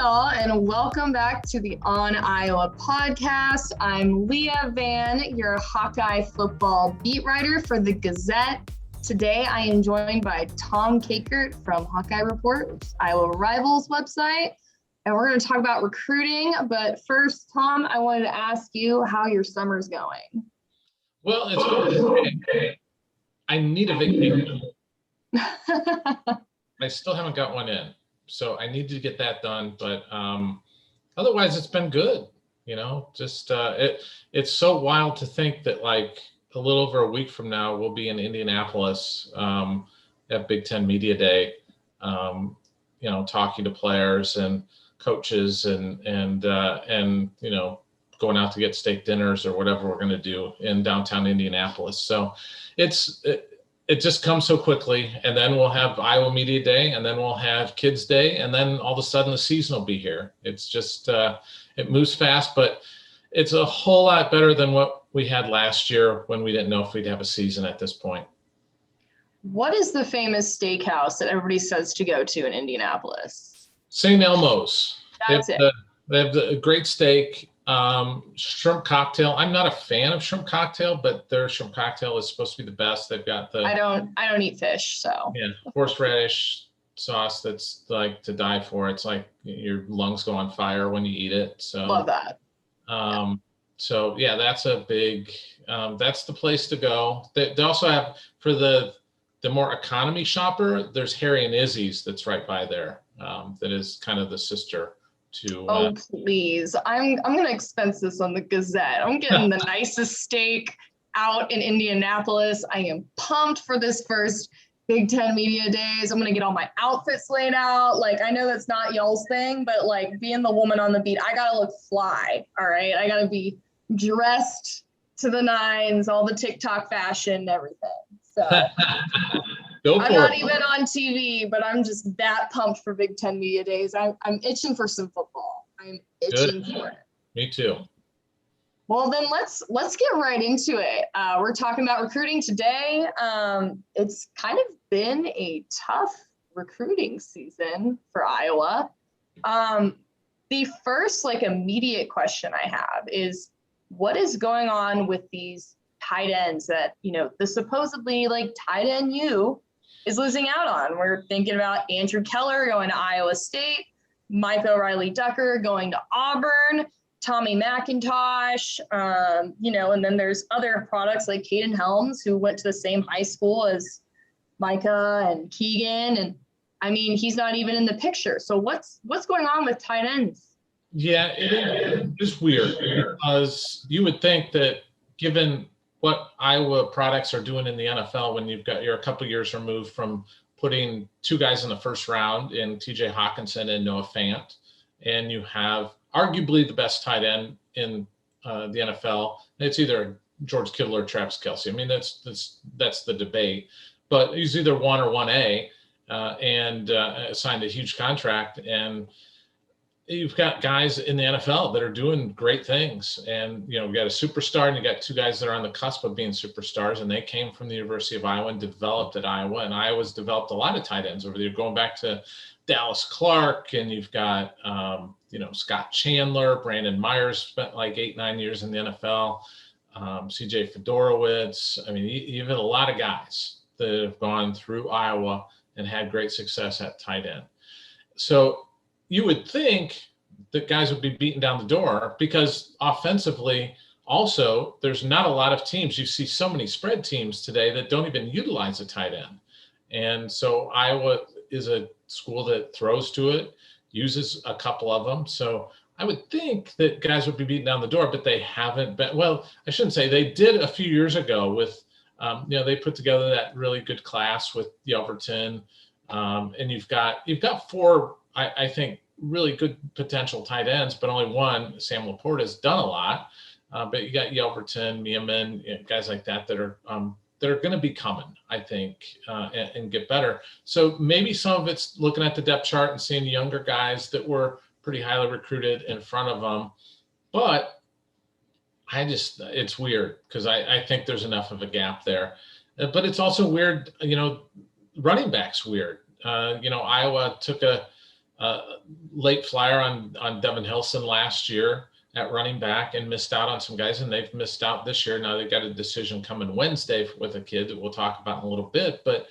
y'all, and welcome back to the On Iowa podcast. I'm Leah, Vann, your Hawkeye football beat writer for the Gazette. Today, I am joined by Tom Kakert from Hawkeye Report, which is Iowa Rivals website, and we're going to talk about recruiting. But first, Tom, I wanted to ask you how your summer's going. Well, it's going. I need a vacation. I still haven't got one in. So I need to get that done, but otherwise it's been good. You know, just it's so wild to think that like a little over a week from now we'll be in Indianapolis at Big Ten Media Day, you know, talking to players and coaches and you know, going out to get steak dinners or whatever we're going to do in downtown Indianapolis. So it just comes so quickly, and then we'll have Iowa Media Day, and then we'll have Kids Day, and then all of a sudden the season will be here. It's just, it moves fast, but it's a whole lot better than what we had last year when we didn't know if we'd have a season at this point. What is the famous steakhouse that everybody says to go to in Indianapolis? St. Elmo's. That's it. They have the great steak. Shrimp cocktail. I'm not a fan of shrimp cocktail, but their shrimp cocktail is supposed to be the best. They've got the I don't eat fish, so horseradish sauce that's like to die for. It's like your lungs go on fire when you eat it. So love that. So yeah, that's a big that's the place to go. They also have for the more economy shopper, there's Harry and Izzy's that's right by there. That is kind of the sister to oh please, I'm gonna expense this on the Gazette. I'm getting the nicest steak out in Indianapolis. I am pumped for this first Big Ten Media Days. I'm gonna get all my outfits laid out. Like, I know that's not y'all's thing, but like being the woman on the beat, I gotta look fly. All right, I gotta be dressed to the nines, all the TikTok fashion and everything. So I'm not even on TV, but I'm just that pumped for Big Ten Media Days. I'm itching for some football. I'm itching for it. Me too. Well, then let's get right into it. We're talking about recruiting today. It's kind of been a tough recruiting season for Iowa. The first immediate question I have is, what is going on with these tight ends that, you know, the supposedly tight end is losing out on? We're thinking about Andrew Keller going to Iowa State, Mike O'Reilly Ducker going to Auburn, Tommy McIntosh, you know, and then there's other products like Caden Helms, who went to the same high school as Micah and Keegan. And I mean, he's not even in the picture. So what's going on with tight ends? Yeah, it is weird because you would think that given what Iowa products are doing in the NFL, when you're a couple years removed from putting two guys in the first round in TJ Hawkinson and Noah Fant, and you have arguably the best tight end in the NFL. It's either George Kittle or Travis Kelce. I mean, that's the debate, but he's either 1 or 1A, and signed a huge contract. And you've got guys in the NFL that are doing great things. And, you know, we got a superstar and you got two guys that are on the cusp of being superstars, and they came from the University of Iowa and developed at Iowa. And Iowa's developed a lot of tight ends over there, going back to Dallas Clark, and you've got, you know, Scott Chandler, Brandon Myers spent 8-9 years in the NFL, CJ Fedorowicz. I mean, you've had a lot of guys that have gone through Iowa and had great success at tight end. So you would think that guys would be beaten down the door, because offensively also there's not a lot of teams. You see so many spread teams today that don't even utilize a tight end. And so Iowa is a school that throws to it, uses a couple of them. So I would think that guys would be beaten down the door, but they haven't been. Well, I shouldn't say. They did a few years ago with, you know, they put together that really good class with Yelverton. And you've got four, I think, really good potential tight ends, but only one, Sam Laporte, has done a lot. But you got Yelverton, Meeman, you know, guys like that are going to be coming, I think, and get better. So maybe some of it's looking at the depth chart and seeing younger guys that were pretty highly recruited in front of them. But it's weird because I think there's enough of a gap there. But it's also weird, you know, running back's weird. You know, Iowa took a late flyer on Devin Hilson last year at running back and missed out on some guys, and they've missed out this year. Now they've got a decision coming Wednesday with a kid that we'll talk about in a little bit, but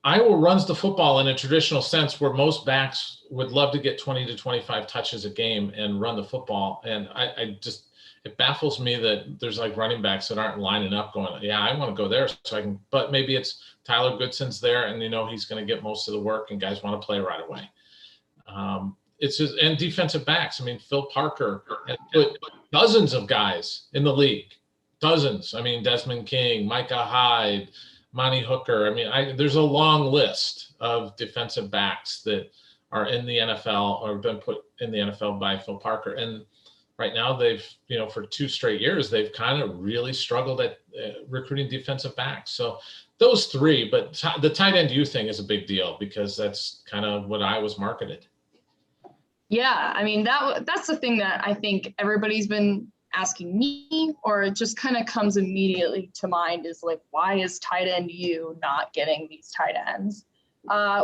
Iowa runs the football in a traditional sense where most backs would love to get 20 to 25 touches a game and run the football. And it baffles me that there's like running backs that aren't lining up going, yeah, I want to go there so I can, but maybe it's Tyler Goodson's there and he's going to get most of the work and guys want to play right away. It's just, and defensive backs. I mean, Phil Parker has put dozens of guys in the league, dozens. I mean, Desmond King, Micah Hyde, Monty Hooker. I mean, there's a long list of defensive backs that are in the NFL or have been put in the NFL by Phil Parker. And right now they've, for 2 straight years, they've kind of really struggled at recruiting defensive backs. So those 3, but the tight end U thing is a big deal because that's kind of what I was marketed. Yeah, I mean, that's the thing that I think everybody's been asking me, or it just kind of comes immediately to mind is like, why is tight end U not getting these tight ends?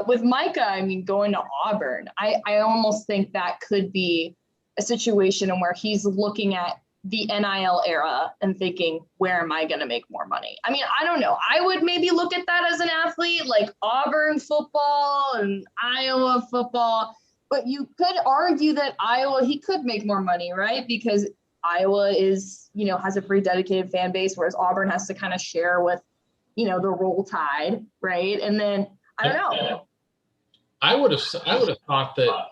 With Micah, I mean, going to Auburn, I almost think that could be a situation where he's looking at the NIL era and thinking, where am I going to make more money? I mean, I don't know. I would maybe look at that as an athlete, like Auburn football and Iowa football. But you could argue that Iowa, he could make more money, right? Because Iowa is, has a pretty dedicated fan base, whereas Auburn has to kind of share with, the Roll Tide, right? And then, I don't know. I would have thought that,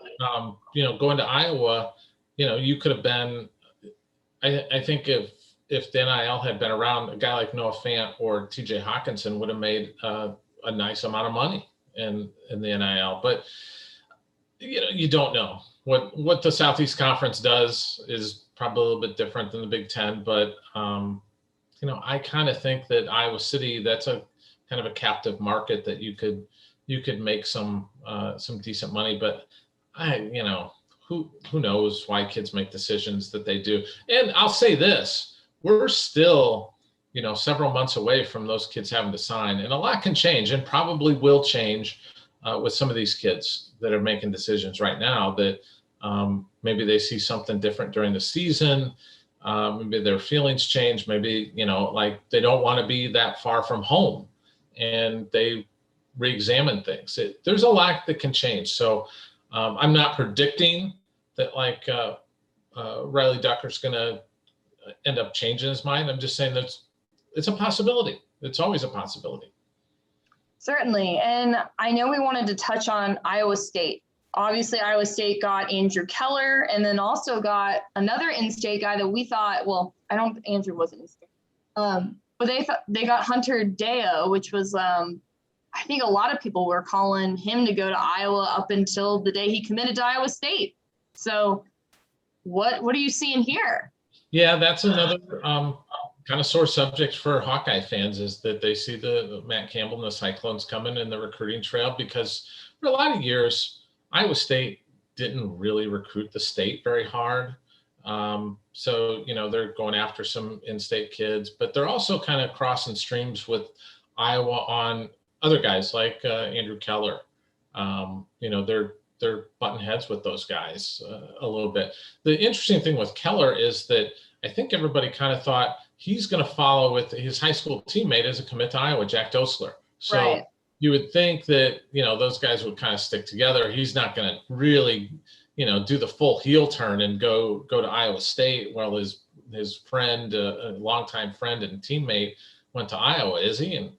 going to Iowa, you could have been, I think if the NIL had been around, a guy like Noah Fant or TJ Hawkinson would have made a nice amount of money in the NIL. But, you don't know. What the Southeast Conference does is probably a little bit different than the Big Ten. But, I kind of think that Iowa City, that's a kind of a captive market that you could make some decent money. But who knows why kids make decisions that they do. And I'll say this, we're still, several months away from those kids having to sign, and a lot can change and probably will change with some of these kids that are making decisions right now that maybe they see something different during the season. Maybe their feelings change. Maybe, like they don't want to be that far from home and they re-examine things. There's a lot that can change. So I'm not predicting that Riley Ducker's going to end up changing his mind. I'm just saying that it's a possibility. It's always a possibility. Certainly. And I know we wanted to touch on Iowa State. Obviously, Iowa State got Andrew Keller and then also got another in-state guy that we thought, Andrew wasn't in-state. But they got Hunter Deo, which was, I think a lot of people were calling him to go to Iowa up until the day he committed to Iowa State. So what are you seeing here? Yeah, that's another kind of sore subject for Hawkeye fans is that they see the Matt Campbell and the Cyclones coming in the recruiting trail because for a lot of years, Iowa State didn't really recruit the state very hard. So, they're going after some in-state kids, but they're also kind of crossing streams with Iowa on other guys like Andrew Keller. They're butting heads with those guys a little bit. The interesting thing with Keller is that I think everybody kind of thought he's going to follow with his high school teammate as a commit to Iowa, Jack Dosler. So right. You would think that, those guys would kind of stick together. He's not going to really, do the full heel turn and go to Iowa State while his friend, a longtime friend and teammate went to Iowa, is he? And,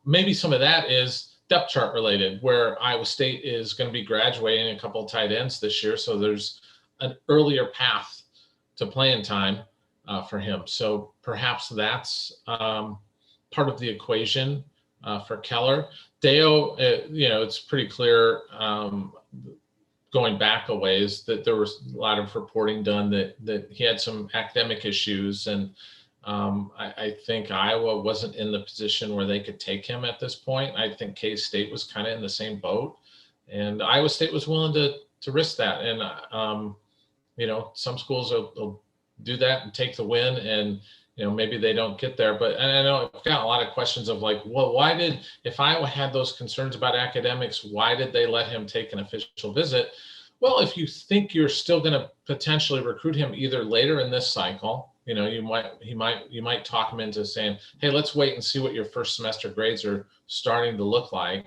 maybe some of that is depth chart related where Iowa State is going to be graduating a couple of tight ends this year. So there's an earlier path to playing time for him. So perhaps that's part of the equation for Keller. Deo, it's pretty clear going back a ways that there was a lot of reporting done that he had some academic issues. And I think Iowa wasn't in the position where they could take him at this point. I think K-State was kind of in the same boat. And Iowa State was willing to risk that. And, some schools will do that and take the win. And maybe they don't get there. But, and I know I've got a lot of questions of like, well, if Iowa had those concerns about academics, why did they let him take an official visit? Well, if you think you're still going to potentially recruit him either later in this cycle, you might talk him into saying, hey, let's wait and see what your first semester grades are starting to look like,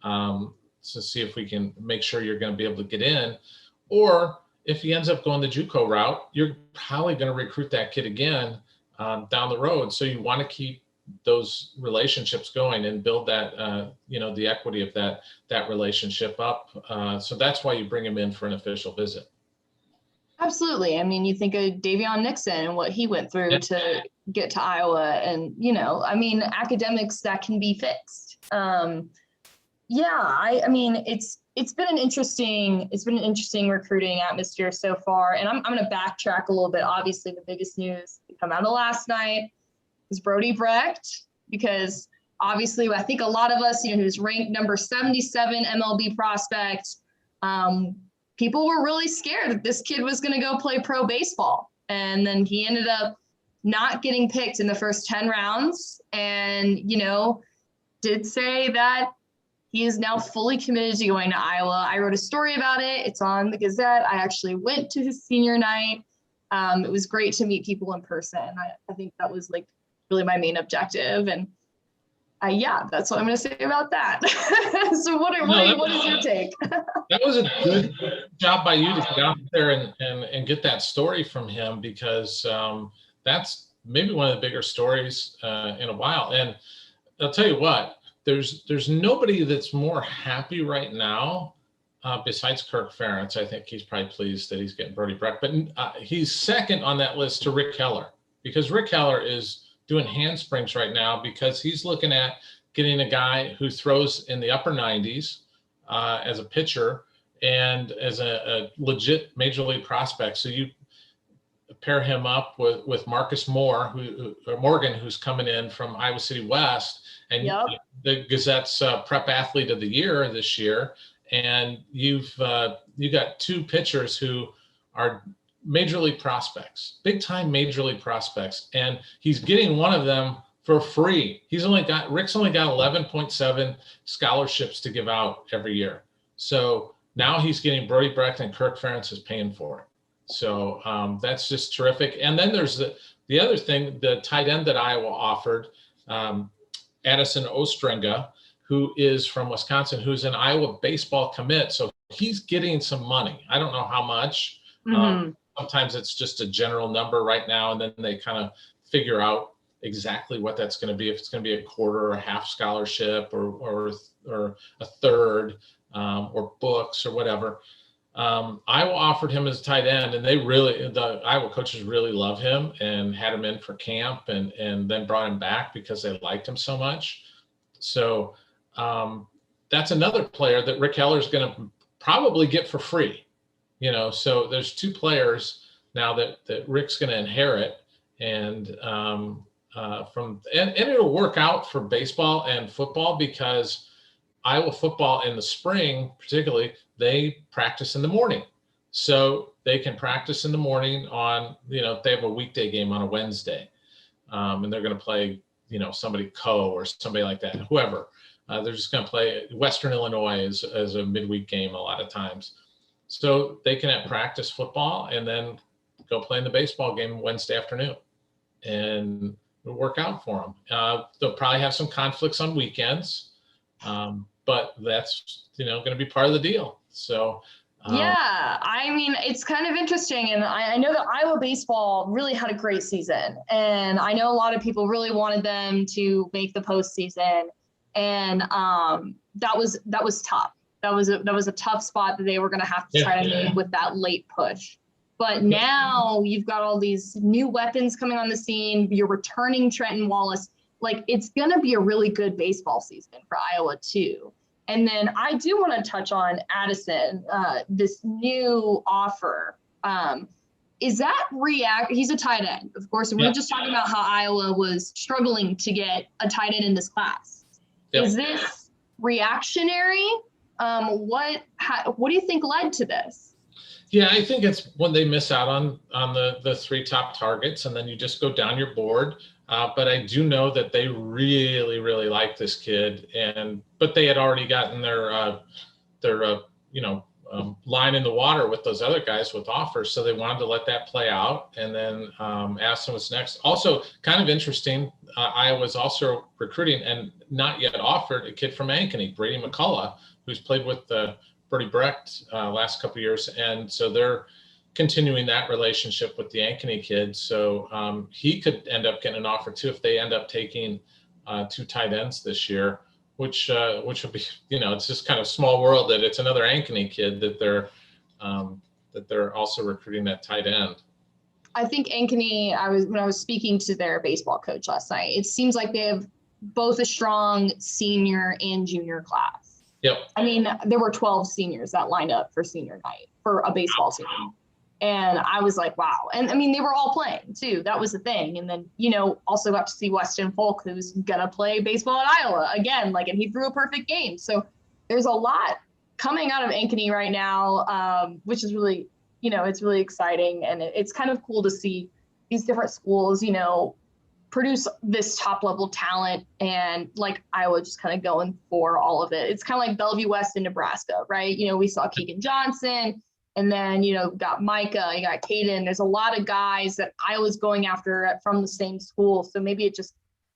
to see if we can make sure you're going to be able to get in. Or if he ends up going the JUCO route, you're probably going to recruit that kid again down the road. So you want to keep those relationships going and build that, the equity of that relationship up. So that's why you bring him in for an official visit. Absolutely. I mean, you think of Davion Nixon and what he went through to get to Iowa, and academics that can be fixed. I mean, it's been an interesting recruiting atmosphere so far. And I'm going to backtrack a little bit. Obviously, the biggest news to come out of last night was Brody Brecht, because obviously I think a lot of us, who's ranked number 77 MLB prospect, people were really scared that this kid was going to go play pro baseball. And then he ended up not getting picked in the first 10 rounds and, did say that he is now fully committed to going to Iowa. I wrote a story about it. It's on the Gazette. I actually went to his senior night. It was great to meet people in person. I think that was like really my main objective. And that's what I'm going to say about that. So what is your take? That was a good job by you to get out there and get that story from him, because that's maybe one of the bigger stories in a while. And I'll tell you what, there's nobody that's more happy right now besides Kirk Ferentz. I think he's probably pleased that he's getting Brody Brecht, but he's second on that list to Rick Heller, because Rick Heller is doing handsprings right now because he's looking at getting a guy who throws in the upper 90s as a pitcher and as a legit major league prospect. So you pair him up with Marcus Morgan, who's coming in from Iowa City West, and the Gazette's prep athlete of the year this year. And you got two pitchers who are major league prospects, big time major league prospects, and he's getting one of them for free. Rick's only got 11.7 scholarships to give out every year. So now he's getting Brody Brecht, and Kirk Ferentz is paying for it. So that's just terrific. And then there's the other thing, the tight end that Iowa offered, Addison Ostringa, who is from Wisconsin, who's an Iowa baseball commit. So he's getting some money. I don't know how much. Mm-hmm. Sometimes it's just a general number right now, and then they kind of figure out exactly what that's going to be. If it's going to be a quarter or a half scholarship or a third or books or whatever. Iowa offered him as a tight end, and the Iowa coaches really love him and had him in for camp and then brought him back because they liked him so much. So that's another player that Rick Heller is going to probably get for free. So there's two players now that Rick's going to inherit, and it'll work out for baseball and football, because Iowa football in the spring, particularly, they practice in the morning. So they can practice in the morning on, if they have a weekday game on a Wednesday, and they're going to play, somebody or somebody like that, whoever. They're just going to play Western Illinois as a midweek game a lot of times. So they can have practice football and then go play in the baseball game Wednesday afternoon, and it'll work out for them. They'll probably have some conflicts on weekends, but that's, going to be part of the deal. So, I mean, it's kind of interesting. And I know that Iowa baseball really had a great season, and I know a lot of people really wanted them to make the postseason, and that was tough. That was a tough spot that they were going to have to try to make with that late push. But now you've got all these new weapons coming on the scene. You're returning Trenton Wallace. Like, it's going to be a really good baseball season for Iowa too. And then I do want to touch on Addison, this new offer. Is that he's a tight end, of course. And we're just talking about how Iowa was struggling to get a tight end in this class. Yep. Is this reactionary? What do you think led to this? Yeah, I think it's when they miss out on the three top targets, and then you just go down your board. But I do know that they really, really like this kid, but they had already gotten their line in the water with those other guys with offers, so they wanted to let that play out, and then ask them what's next. Also, kind of interesting, Iowa's also recruiting and not yet offered a kid from Ankeny, Brady McCullough, who's played with Brody Brecht last couple of years, and so they're continuing that relationship with the Ankeny kid. So he could end up getting an offer too if they end up taking two tight ends this year, which would be, it's just kind of small world that it's another Ankeny kid that they're also recruiting that tight end. I think Ankeny, when I was speaking to their baseball coach last night, it seems like they have both a strong senior and junior class. Yep. I mean, there were 12 seniors that lined up for senior night for a baseball team. And I was like, wow. And I mean, they were all playing too. That was the thing. And then, also got to see Weston Folk, who's going to play baseball at Iowa again, and he threw a perfect game. So there's a lot coming out of Ankeny right now, which is really, it's really exciting. And it's kind of cool to see these different schools, produce this top level talent, and Iowa just kind of going for all of it. It's kind of like Bellevue West in Nebraska, right? We saw Keegan Johnson, and then, got Micah, you got Caden. There's a lot of guys that I was going after from the same school. So maybe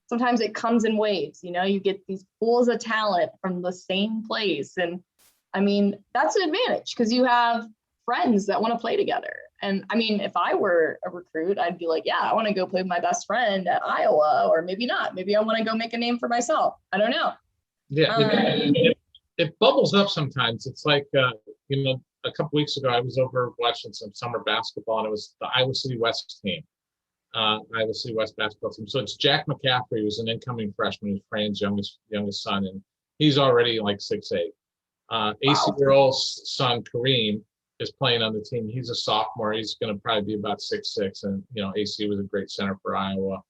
sometimes it comes in waves, you get these pools of talent from the same place. And I mean, that's an advantage because you have friends that want to play together. And I mean, if I were a recruit, I'd be like, yeah, I want to go play with my best friend at Iowa, or maybe not. Maybe I want to go make a name for myself. I don't know. Yeah, it bubbles up sometimes. It's like, a couple weeks ago, I was over watching some summer basketball, and it was the Iowa City West team, Iowa City West basketball team. So it's Jack McCaffrey, who's an incoming freshman, who's Fran's youngest son, and he's already like 6'8". AC Earl's son, Kareem, is playing on the team. He's a sophomore. He's going to probably be about 6'6", and AC was a great center for Iowa.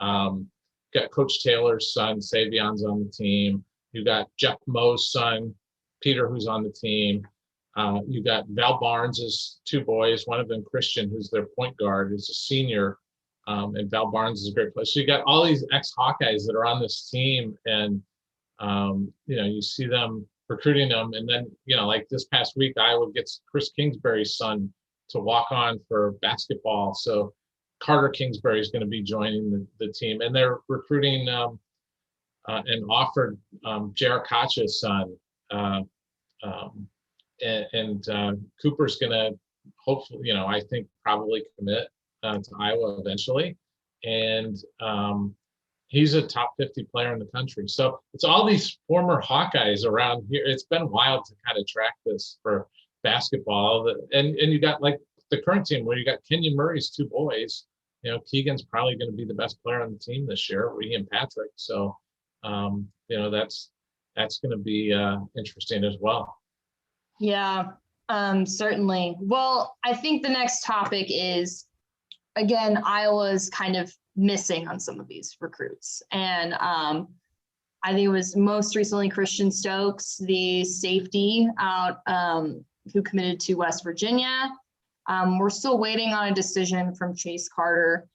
Got Coach Taylor's son, Savion's on the team. You got Jeff Moe's son, Peter, who's on the team. You got Val Barnes' two boys. One of them, Christian, who's their point guard, is a senior, and Val Barnes is a great player. So you got all these ex-Hawkeyes that are on this team, and you see them recruiting them, and then like this past week, Iowa gets Chris Kingsbury's son to walk on for basketball. So Carter Kingsbury is going to be joining the team, and they're recruiting and offered Jared Koch's son, and Cooper's going to hopefully, I think probably commit to Iowa eventually, and he's a top 50 player in the country. So it's all these former Hawkeyes around here. It's been wild to kind of track this for basketball. And you got like the current team where you got Kenyon Murray's two boys. Keegan's probably going to be the best player on the team this year, he and Patrick. So, that's going to be interesting as well. Yeah, certainly. Well, I think the next topic is, again, Iowa's kind of missing on some of these recruits. And I think it was most recently Christian Stokes, the safety out who committed to West Virginia. We're still waiting on a decision from Chase Carter.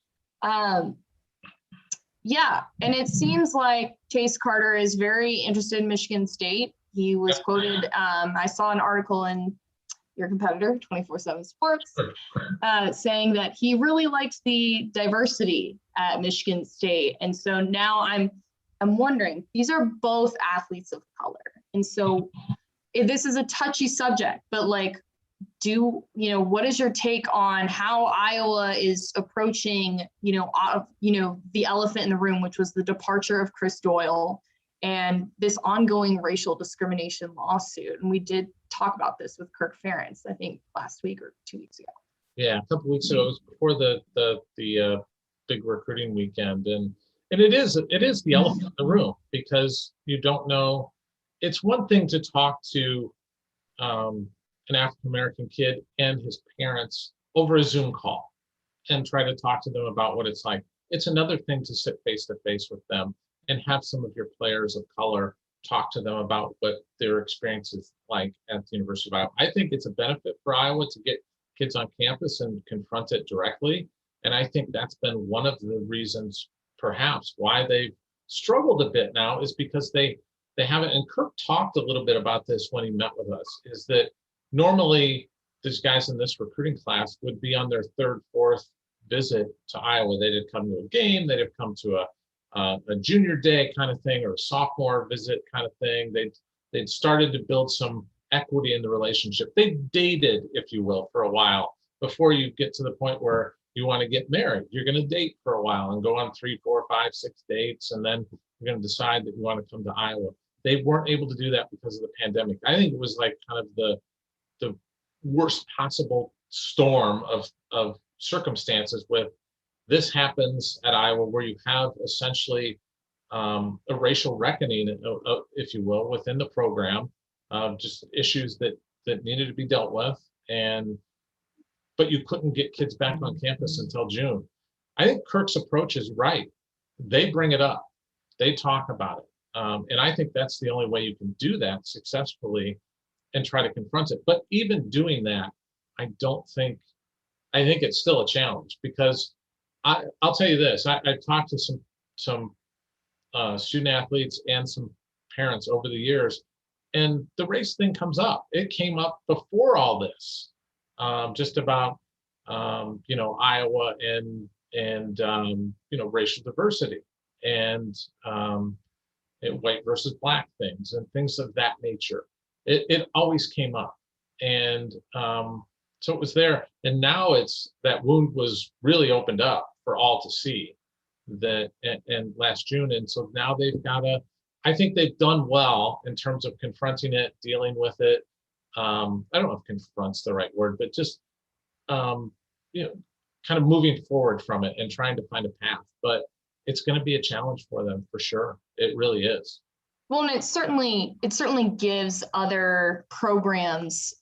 Yeah, and it seems like Chase Carter is very interested in Michigan State. He was quoted, I saw an article in your competitor, 24/7 Sports, saying that he really liked the diversity at Michigan State. And so now I'm wondering, these are both athletes of color. And so this is a touchy subject, but what is your take on how Iowa is approaching, the elephant in the room, which was the departure of Chris Doyle and this ongoing racial discrimination lawsuit? And we did talk about this with Kirk Ferentz, I think last week or 2 weeks ago. Yeah, a couple of weeks ago. It was before the big recruiting weekend, and it is the elephant in the room, because you don't know. It's one thing to talk to an African American kid and his parents over a Zoom call and try to talk to them about what it's like. It's another thing to sit face to face with them and have some of your players of color talk to them about what their experience is like at the University of Iowa. I think it's a benefit for Iowa to get kids on campus and confront it directly. And I think that's been one of the reasons perhaps why they've struggled a bit now, is because they haven't, and Kirk talked a little bit about this when he met with us, is that normally these guys in this recruiting class would be on their third, fourth visit to Iowa. They'd have come to a game, they'd have come to a junior day kind of thing, or a sophomore visit kind of thing. They'd started to build some equity in the relationship. They dated, if you will, for a while before you get to the point where you want to get married. You're going to date for a while and go on 3, 4, 5, 6 dates, and then you're going to decide that you want to come to Iowa. They weren't able to do that because of the pandemic. I think it was like kind of the worst possible storm of circumstances with this happens at Iowa, where you have essentially a racial reckoning, if you will, within the program, just issues that needed to be dealt with, but you couldn't get kids back on campus until June. I think Kirk's approach is right. They bring it up, they talk about it, and I think that's the only way you can do that successfully and try to confront it. But even doing that, I think it's still a challenge, because I'll tell you this, I've talked to some student athletes and some parents over the years, and the race thing comes up. It came up before all this, just about Iowa and racial diversity and white versus black things and things of that nature. It always came up, and so it was there. And now that wound was really opened up for all to see and last June. And so now I think they've done well in terms of confronting it, dealing with it. I don't know if confront's the right word, but just kind of moving forward from it and trying to find a path. But it's going to be a challenge for them for sure. It really is. Well, and it certainly gives other programs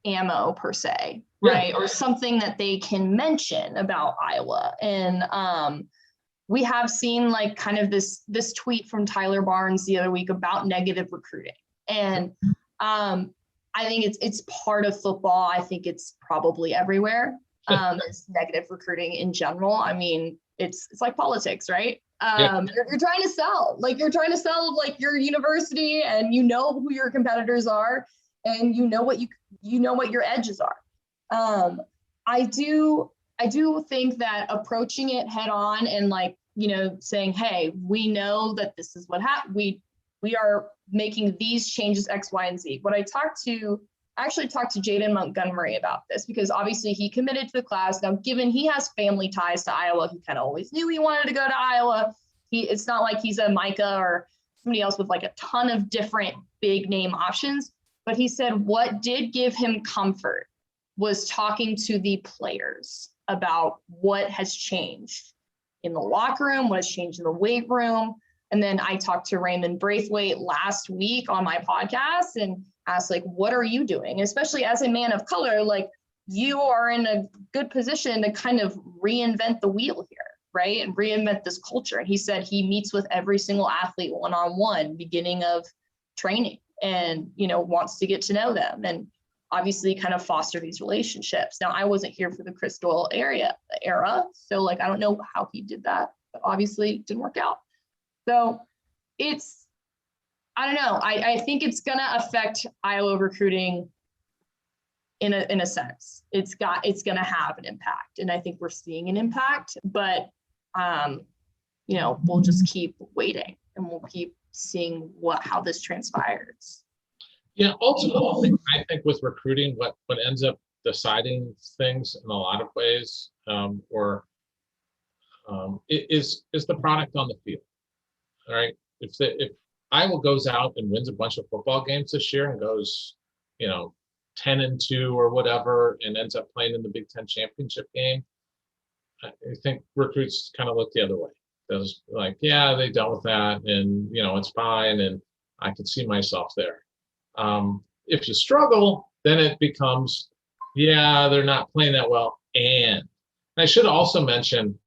ammo, per se, right? Or something that they can mention about Iowa. And we have seen like kind of this tweet from Tyler Barnes the other week about negative recruiting. And I think it's part of football. I think it's probably everywhere. It's negative recruiting in general. I mean, it's like politics, right? You're trying to sell like your university, and you know who your competitors are, and you know what your edges are. I do think that approaching it head on and saying, hey, we know that this is what happened. We are making these changes X, Y, and Z. I actually talked to Jaden Montgomery about this, because obviously he committed to the class. Now, given he has family ties to Iowa, he kind of always knew he wanted to go to Iowa. It's not like he's a Micah or somebody else with like a ton of different big name options. But he said what did give him comfort was talking to the players about what has changed in the locker room, what has changed in the weight room. And then I talked to Raymond Braithwaite last week on my podcast and asked, what are you doing? Especially as a man of color, you are in a good position to kind of reinvent the wheel here, right? And reinvent this culture. And he said he meets with every single athlete one-on-one beginning of training and, wants to get to know them and obviously kind of foster these relationships. Now, I wasn't here for the Chris Doyle era. So I don't know how he did that, but obviously it didn't work out. So I don't know. I think it's going to affect Iowa recruiting in a sense. It's going to have an impact, and I think we're seeing an impact, but we'll just keep waiting and we'll keep seeing how this transpires. Yeah, ultimately, I think with recruiting, what ends up deciding things in a lot of ways, is the product on the field. All right, if Iowa goes out and wins a bunch of football games this year and goes, 10-2 or whatever, and ends up playing in the Big Ten championship game, I think recruits kind of look the other way. There's they dealt with that, and it's fine, and I could see myself there. If you struggle, then it becomes, they're not playing that well. And I should also mention,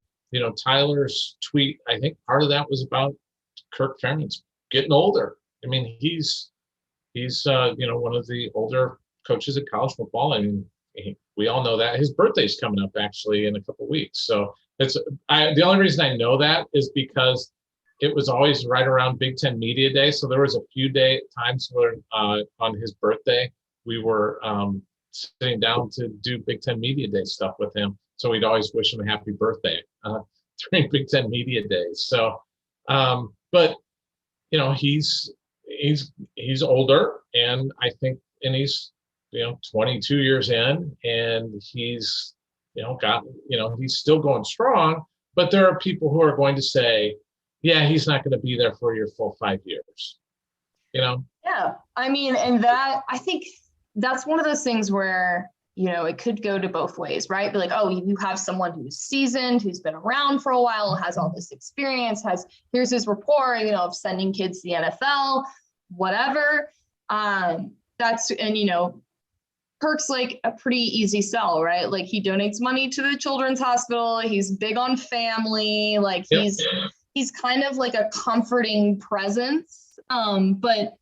Tyler's tweet. I think part of that was about Kirk Ferentz getting older. I mean, he's one of the older coaches at college football. I mean, we all know that his birthday's coming up actually in a couple of weeks. So the only reason I know that is because it was always right around Big Ten Media Day. So there was a few times where on his birthday, we were sitting down to do Big Ten Media Day stuff with him. So we'd always wish him a happy birthday during Big Ten Media Days. So, but he's older, and I think, and he's 22 years in, and he's he's still going strong. But there are people who are going to say, yeah, he's not going to be there for your full 5 years. Yeah, I mean, and that, I think that's one of those things where it could go to both ways, right? Be like, oh, you have someone who's seasoned, who's been around for a while, has all this experience, here's his rapport, of sending kids to the NFL, whatever. Kirk's like a pretty easy sell, right? Like, he donates money to the children's hospital. He's big on family. Like, he's kind of like a comforting presence. But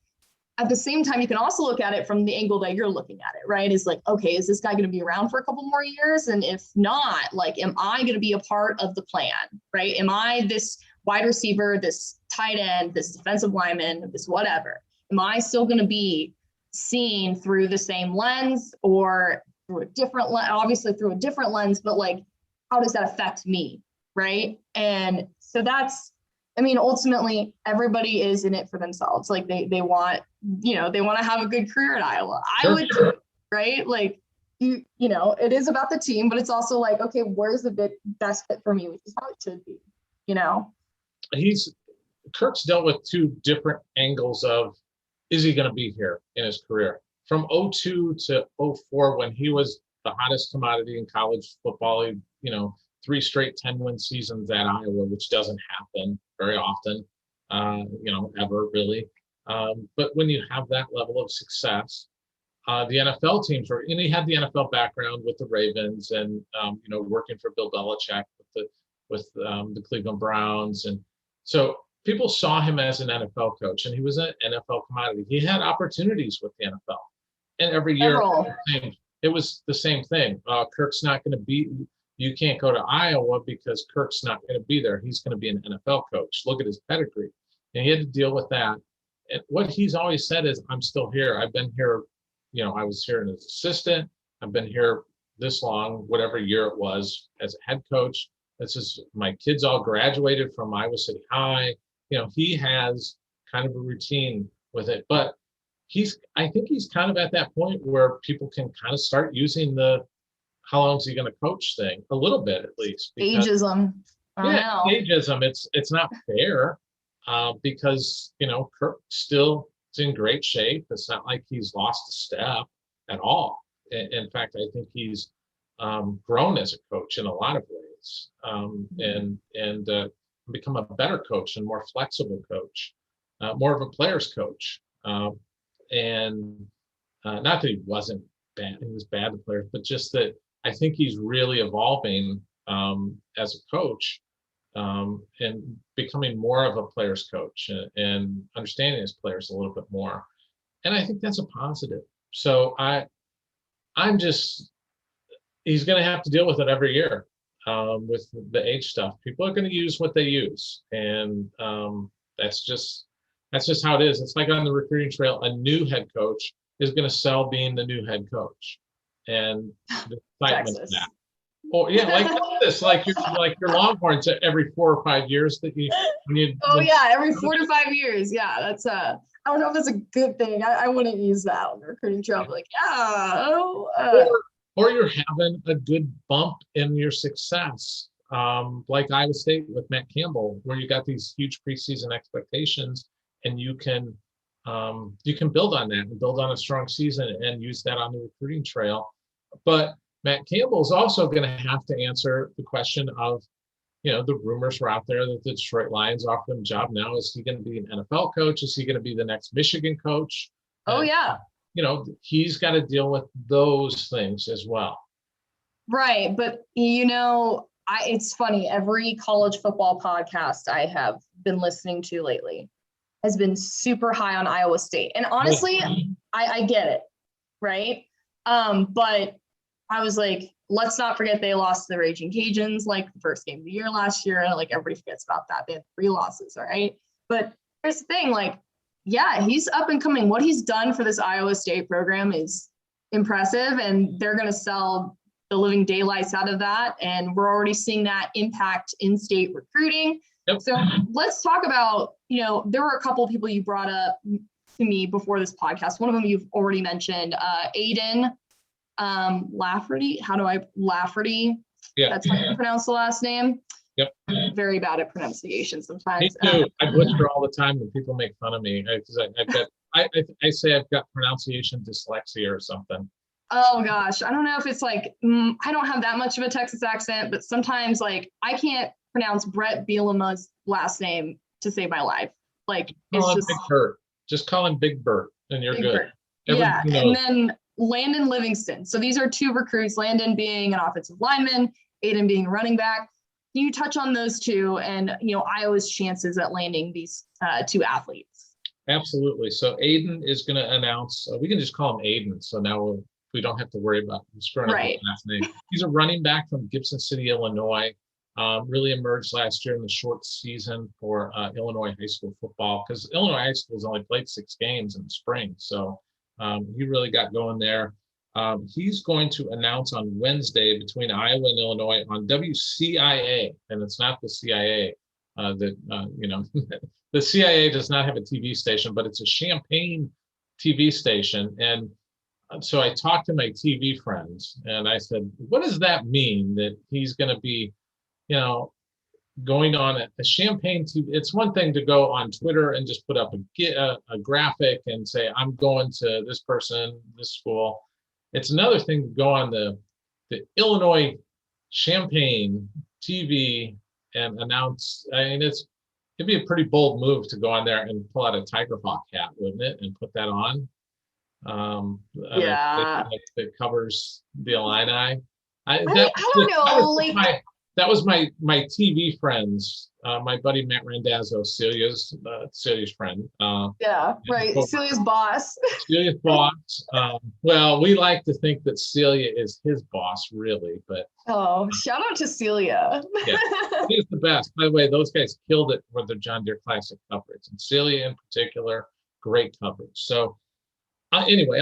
at the same time, you can also look at it from the angle that you're looking at it, right? Is like, okay, is this guy going to be around for a couple more years? And if not, like, am I going to be a part of the plan, right? Am I this wide receiver, this tight end, this defensive lineman, this whatever? Am I still going to be seen through the same lens or through a different lens? Obviously through a different lens, but like, how does that affect me, right? And so ultimately everybody is in it for themselves. Like they want, they want to have a good career at Iowa. I would too, right? Like, it is about the team, but it's also like, okay, where's the best fit for me, which is how it should be, Kirk's dealt with two different angles of, is he going to be here in his career? From 2002 to 2004, when he was the hottest commodity in college football, 3 straight 10-win seasons at Iowa, which doesn't happen very often, ever really. But when you have that level of success, the NFL teams and he had the NFL background with the Ravens and, working for Bill Belichick with the Cleveland Browns. And so people saw him as an NFL coach, and he was an NFL commodity. He had opportunities with the NFL. And every year, it was the same thing. Kirk's not going to be, you can't go to Iowa because Kirk's not going to be there. He's going to be an NFL coach. Look at his pedigree. And he had to deal with that. And what he's always said is, I'm still here. I've been here, I was here as an assistant. I've been here this long, whatever year it was, as a head coach. My kids all graduated from Iowa City High. He has kind of a routine with it, but I think he's kind of at that point where people can kind of start using the, how long is he going to coach thing a little bit, at least. Ageism. Ageism. It's not fair because, Kirk still is in great shape. It's not like he's lost a step at all. In fact, I think he's grown as a coach in a lot of ways, and become a better coach and more flexible coach, more of a player's coach. And not that he wasn't bad, he was bad to players, but just that I think he's really evolving as a coach and becoming more of a player's coach and understanding his players a little bit more. And I think that's a positive. So he's going to have to deal with it every year. With the age stuff, people are going to use what they use, and that's just how it is. It's like on the recruiting trail, a new head coach is going to sell being the new head coach, and the excitement of that. Oh yeah, like this, like your Longhorns every 4 or 5 years that every 4 to 5 years. Yeah, that's I don't know if that's a good thing. I wouldn't use that on the recruiting trail. Like, or you're having a good bump in your success, like Iowa State with Matt Campbell, where you got these huge preseason expectations, and you can build on that and build on a strong season and use that on the recruiting trail. But Matt Campbell is also going to have to answer the question of, the rumors were out there that the Detroit Lions offered him a job. Now, is he going to be an NFL coach? Is he going to be the next Michigan coach? Oh, yeah. He's got to deal with those things as well. Right. But, it's funny. Every college football podcast I have been listening to lately has been super high on Iowa State. And honestly, I get it. Right. But I was like, let's not forget they lost to the Raging Cajuns, like the first game of the year last year. And like everybody forgets about that. They had 3 losses, all right? But here's the thing, like, yeah, he's up and coming. What he's done for this Iowa State program is impressive, and they're going to sell the living daylights out of that. And we're already seeing that impact in-state recruiting. Yep. So let's talk about, there were a couple of people you brought up to me before this podcast. One of them you've already mentioned, Aiden Lafferty. Lafferty? Yeah. That's how you pronounce the last name. Yep. I'm very bad at pronunciation sometimes. Me too. I butcher all the time when people make fun of me. I say I've got pronunciation dyslexia or something. Oh gosh, I don't know if it's like I don't have that much of a Texas accent, but sometimes like I can't pronounce Brett Bielema's last name to save my life. Like it's just Big Bert. Just call him Big Bert, and you're good. Yeah, and then Landon Livingston. So these are 2 recruits. Landon being an offensive lineman, Aiden being a running back. Can you touch on those 2 and Iowa's chances at landing these 2 athletes? Absolutely. So Aiden is going to announce. We can just call him Aiden. So now we don't have to worry about screwing up his last name. He's a running back from Gibson City, Illinois. Really emerged last year in the short season for Illinois high school football, because Illinois high school has only played 6 games in the spring. So he really got going there. He's going to announce on Wednesday between Iowa and Illinois on WCIA, and it's not the CIA. The CIA does not have a TV station, but it's a Champaign TV station. And so I talked to my TV friends, and I said, "What does that mean that he's going to be, going on a Champaign TV?" It's one thing to go on Twitter and just put up a graphic and say, "I'm going to this person, this school." It's another thing to go on the Illinois Champaign TV and announce. I mean, it'd be a pretty bold move to go on there and pull out a Tiger Hawk hat, wouldn't it, and put that on? That covers the Illini. I don't know. That was my TV friends. My buddy Matt Randazzo, Celia's friend. Celia's boss. Celia's boss. Well, we like to think that Celia is his boss, really, but shout out to Celia. Yeah, he's the best. By the way, those guys killed it with their John Deere Classic coverage, and Celia in particular, great coverage. So anyway,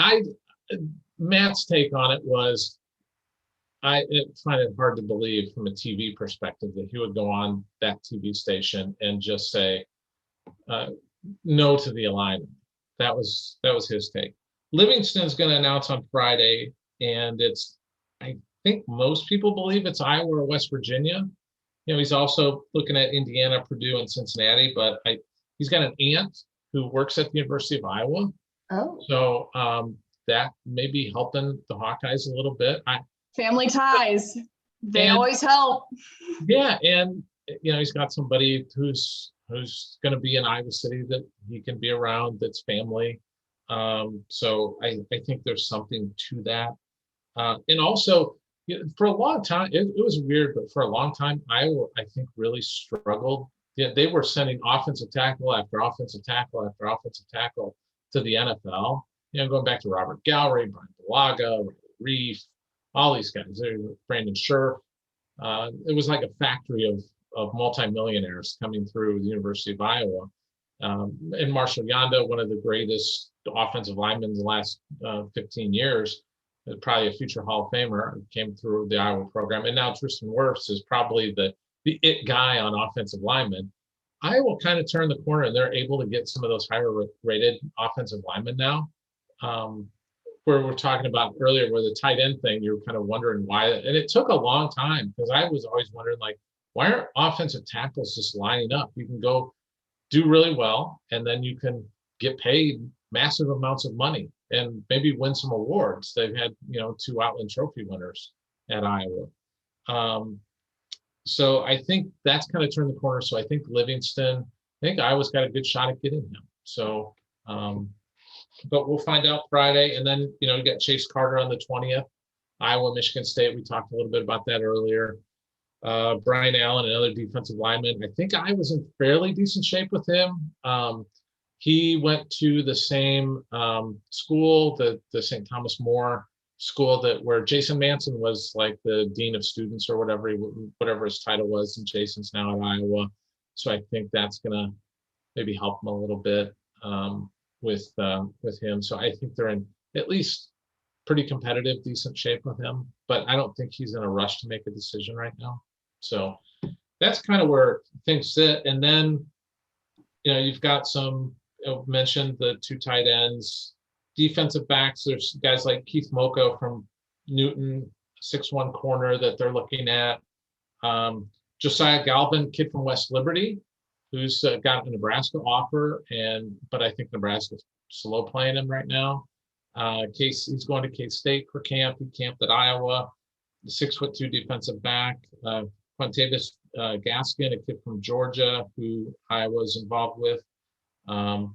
Matt's take on it was, I find it hard to believe from a TV perspective that he would go on that TV station and just say no to the alignment. That was his take. Livingston's going to announce on Friday, and I think most people believe it's Iowa or West Virginia. He's also looking at Indiana, Purdue, and Cincinnati, but he's got an aunt who works at the University of Iowa. Oh. So that may be helping the Hawkeyes a little bit. Family ties, they always help. Yeah, and he's got somebody who's going to be in Iowa City that he can be around, that's family. So I think there's something to that. And also, for a long time, it was weird, but for a long time, Iowa, I think, really struggled. They were sending offensive tackle after offensive tackle after offensive tackle to the NFL. Going back to Robert Gallery, Brian Bulaga, Reef, all these guys, Brandon Scherf. It was like a factory of multimillionaires coming through the University of Iowa. And Marshall Yanda, one of the greatest offensive linemen in the last 15 years, probably a future Hall of Famer, came through the Iowa program. And now Tristan Wirfs is probably the it guy on offensive linemen. Iowa kind of turned the corner, and they're able to get some of those higher rated offensive linemen now. Where we're talking about earlier, where the tight end thing, you're kind of wondering why, and it took a long time, because I was always wondering, like, why aren't offensive tackles just lining up? You can go do really well, and then you can get paid massive amounts of money and maybe win some awards. They've had, 2 Outland Trophy winners at Iowa. So I think that's kind of turned the corner. So I think Iowa's got a good shot at getting him. So, but we'll find out Friday. And then, you got Chase Carter on the 20th, Iowa, Michigan State. We talked a little bit about that earlier. Brian Allen, another defensive lineman. I think I was in fairly decent shape with him. He went to the same school, the St. Thomas More school where Jason Manson was like the dean of students or whatever his title was, and Jason's now at Iowa. So I think that's gonna maybe help him a little bit with him. So I think they're in at least pretty competitive, decent shape with him. But I don't think he's in a rush to make a decision right now. So that's kind of where things sit. And then you've got mentioned the 2 tight ends. Defensive backs, there's guys like Keith Moko from Newton, 6'1" corner that they're looking at. Josiah Galvin, kid from West Liberty, who's got a Nebraska offer, but I think Nebraska's slow playing him right now. He's going to K-State for camp. He camped at Iowa. The 6'2" defensive back. Quantavis Gaskin, a kid from Georgia, who Iowa's involved with.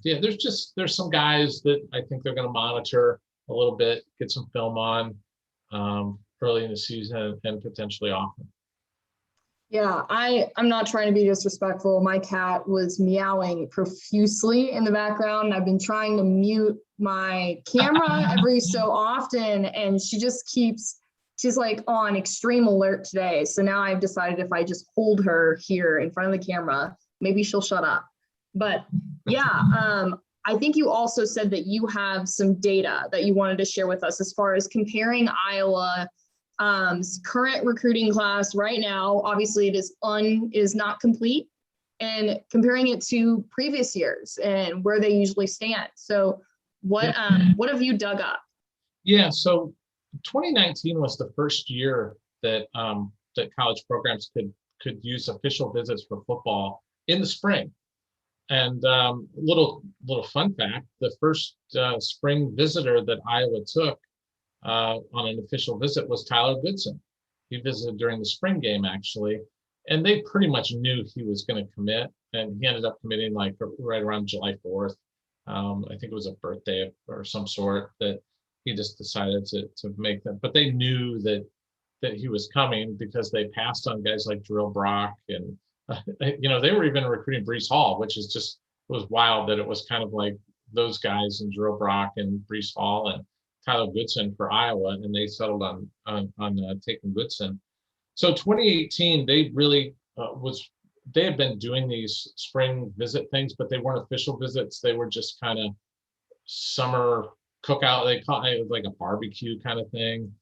There's some guys that I think they're going to monitor a little bit, get some film on early in the season and potentially often. Yeah, I'm not trying to be disrespectful. My cat was meowing profusely in the background. I've been trying to mute my camera every so often, and she's like on extreme alert today. So now I've decided if I just hold her here in front of the camera, maybe she'll shut up. But yeah, I think you also said that you have some data that you wanted to share with us as far as comparing Iowa's current recruiting class right now. Obviously, it is not complete, and comparing it to previous years and where they usually stand. So, what have you dug up? Yeah, so 2019 was the first year that that college programs could use official visits for football in the spring. And little fun fact: the first spring visitor that Iowa took on an official visit was Tyler Goodson. He visited during the spring game, actually, and they pretty much knew he was going to commit, and he ended up committing like right around July 4th. I think it was a birthday or some sort that he just decided to make them. But they knew that he was coming because they passed on guys like Drill Brock and. They were even recruiting Breece Hall, which is was wild that it was kind of like those guys and Drill Brock and Breece Hall and Tyler Goodson for Iowa, and they settled on taking Goodson. So 2018, they really they had been doing these spring visit things, but they weren't official visits. They were just kind of summer cookout. They call it like a barbecue kind of thing.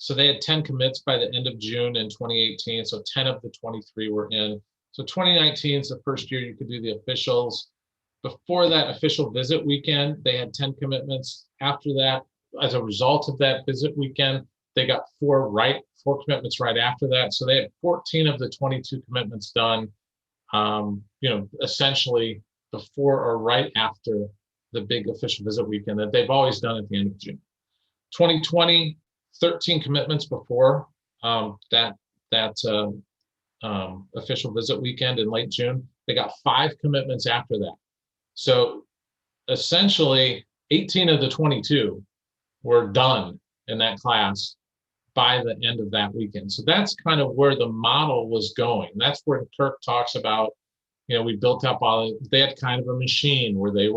So they had 10 commits by the end of June in 2018. So 10 of the 23 were in. So 2019 is the first year you could do the officials. Before that official visit weekend, they had 10 commitments. After that, as a result of that visit weekend, they got 4 commitments right after that. So they had 14 of the 22 commitments done, essentially before or right after the big official visit weekend that they've always done at the end of June. 2020, 13 commitments before that official visit weekend in late June. They got 5 commitments after that. So essentially 18 of the 22 were done in that class by the end of that weekend. So that's kind of where the model was going. That's where Kirk talks about, we built up they had kind of a machine where they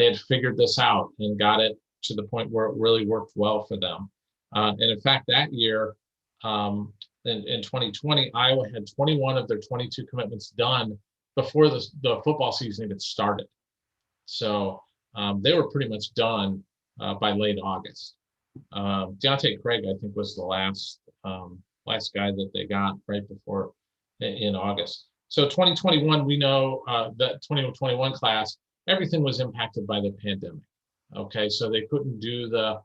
had figured this out and got it to the point where it really worked well for them. And in fact, that year, in 2020, Iowa had 21 of their 22 commitments done before the football season even started. So they were pretty much done by late August. Deontay Craig, I think, was the last guy that they got right before in August. So 2021, we know that 2021 class, everything was impacted by the pandemic. Okay, so they couldn't do the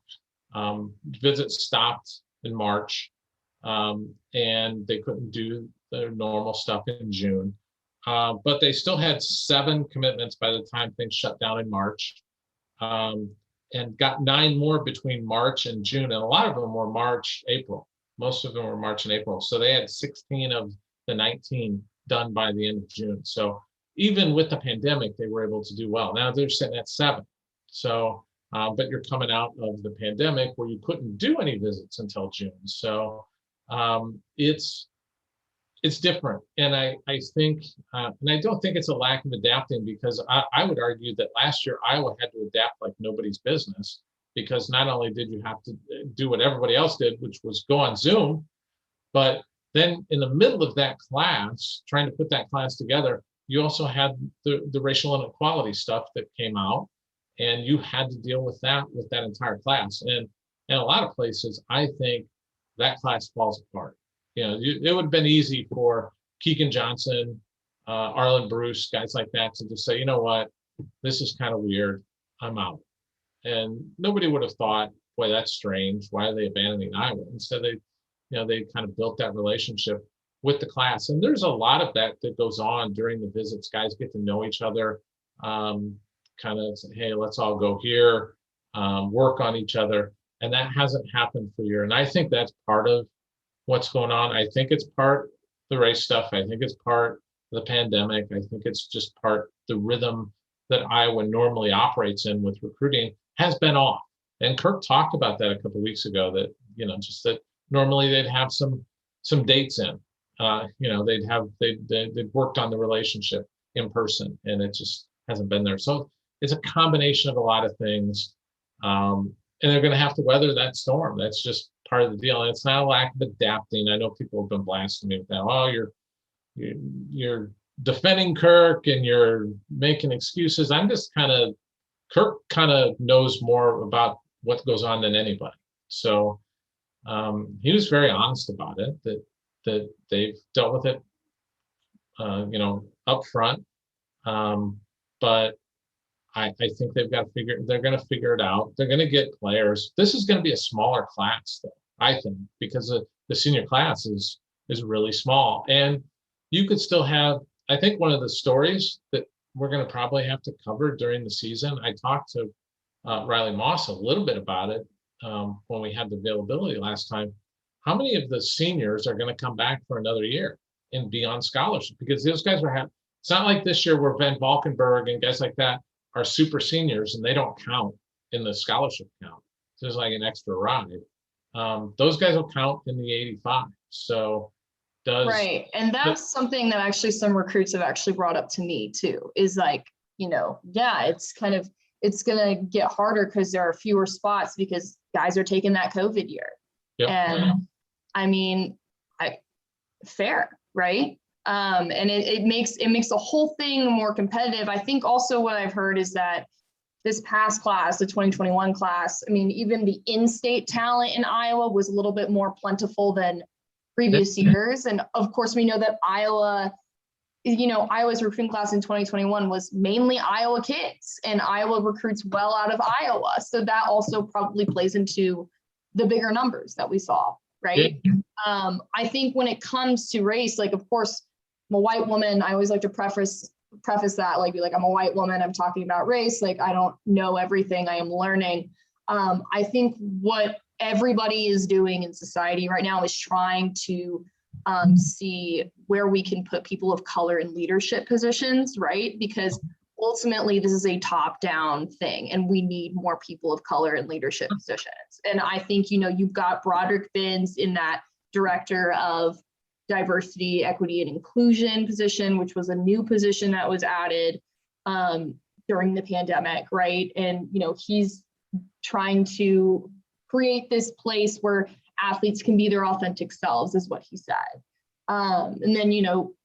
visits stopped in March, and they couldn't do their normal stuff in June. But they still had 7 commitments by the time things shut down in March, and got 9 more between March and June. And a lot of them were March, April. Most of them were March and April. So they had 16 of the 19 done by the end of June. So even with the pandemic, they were able to do well. Now they're sitting at 7. So, but you're coming out of the pandemic where you couldn't do any visits until June. So it's different. And I think, and I don't think it's a lack of adapting, because I would argue that last year Iowa had to adapt like nobody's business because not only did you have to do what everybody else did, which was go on Zoom, but then in the middle of that class, trying to put that class together, you also had the racial inequality stuff that came out, and you had to deal with that entire class. And in a lot of places, I think that class falls apart. It would have been easy for Keegan Johnson, Arlen Bruce, guys like that to just say, you know what, this is kind of weird, I'm out. And nobody would have thought, boy, that's strange. Why are they abandoning Iowa? Instead, they kind of built that relationship with the class. And there's a lot of that goes on during the visits. Guys get to know each other, kind of say, hey, let's all go here, work on each other. And that hasn't happened for a year. And I think that's part of what's going on. I think it's part the race stuff. I think it's part the pandemic. I think it's just part the rhythm that Iowa normally operates in with recruiting has been off. And Kirk talked about that a couple of weeks ago, that, just that normally they'd have some dates in, they'd worked on the relationship in person, and it just hasn't been there. So it's a combination of a lot of things. And they're going to have to weather that storm. That's just part of the deal. And it's not a lack of adapting. I know people have been blasting me with that. Oh, you're defending Kirk and you're making excuses. I'm just Kirk kind of knows more about what goes on than anybody. So he was very honest about it, that they've dealt with it, up front. But I think they're going to figure it out. They're going to get players. This is going to be a smaller class, though, I think, because the senior class is really small. And you could still have, I think one of the stories that we're going to probably have to cover during the season, I talked to Riley Moss a little bit about it when we had the availability last time. How many of the seniors are going to come back for another year and be on scholarship? Because those guys it's not like this year where Van Valkenburg and guys like that are super seniors and they don't count in the scholarship count. So there's like an extra ride. Those guys will count in the 85. So right. And that's something that actually some recruits have actually brought up to me too, is like, it's going to get harder because there are fewer spots because guys are taking that COVID year. Yep. And I mean, fair, right? And it makes the whole thing more competitive. I think also what I've heard is that this past class, the 2021 class, I mean, even the in-state talent in Iowa was a little bit more plentiful than previous years. And of course, we know that Iowa's recruiting class in 2021 was mainly Iowa kids, and Iowa recruits well out of Iowa. So that also probably plays into the bigger numbers that we saw, right? Yeah. I think when it comes to race, like, of course, I'm a white woman. I always like to preface that, like, be like, I'm a white woman, I'm talking about race. Like, I don't know everything, I am learning. I think what everybody is doing in society right now is trying to see where we can put people of color in leadership positions, right? Because ultimately this is a top-down thing and we need more people of color in leadership positions. And I think, you've got Broderick Binns in that director of diversity, equity, and inclusion position, which was a new position that was added during the pandemic, right? And, he's trying to create this place where athletes can be their authentic selves, is what he said. And then,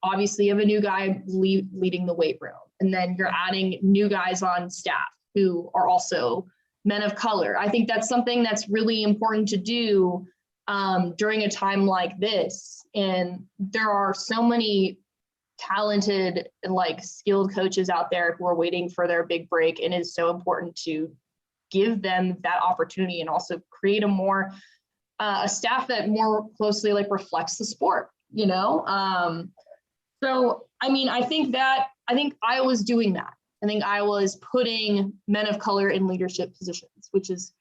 obviously you have a new guy leading the weight room. And then you're adding new guys on staff who are also men of color. I think that's something that's really important to do during a time like this. And there are so many talented and skilled coaches out there who are waiting for their big break. And it's so important to give them that opportunity and also create a staff that more closely reflects the sport, So, I mean, I think Iowa's doing that. I think Iowa is putting men of color in leadership positions, which is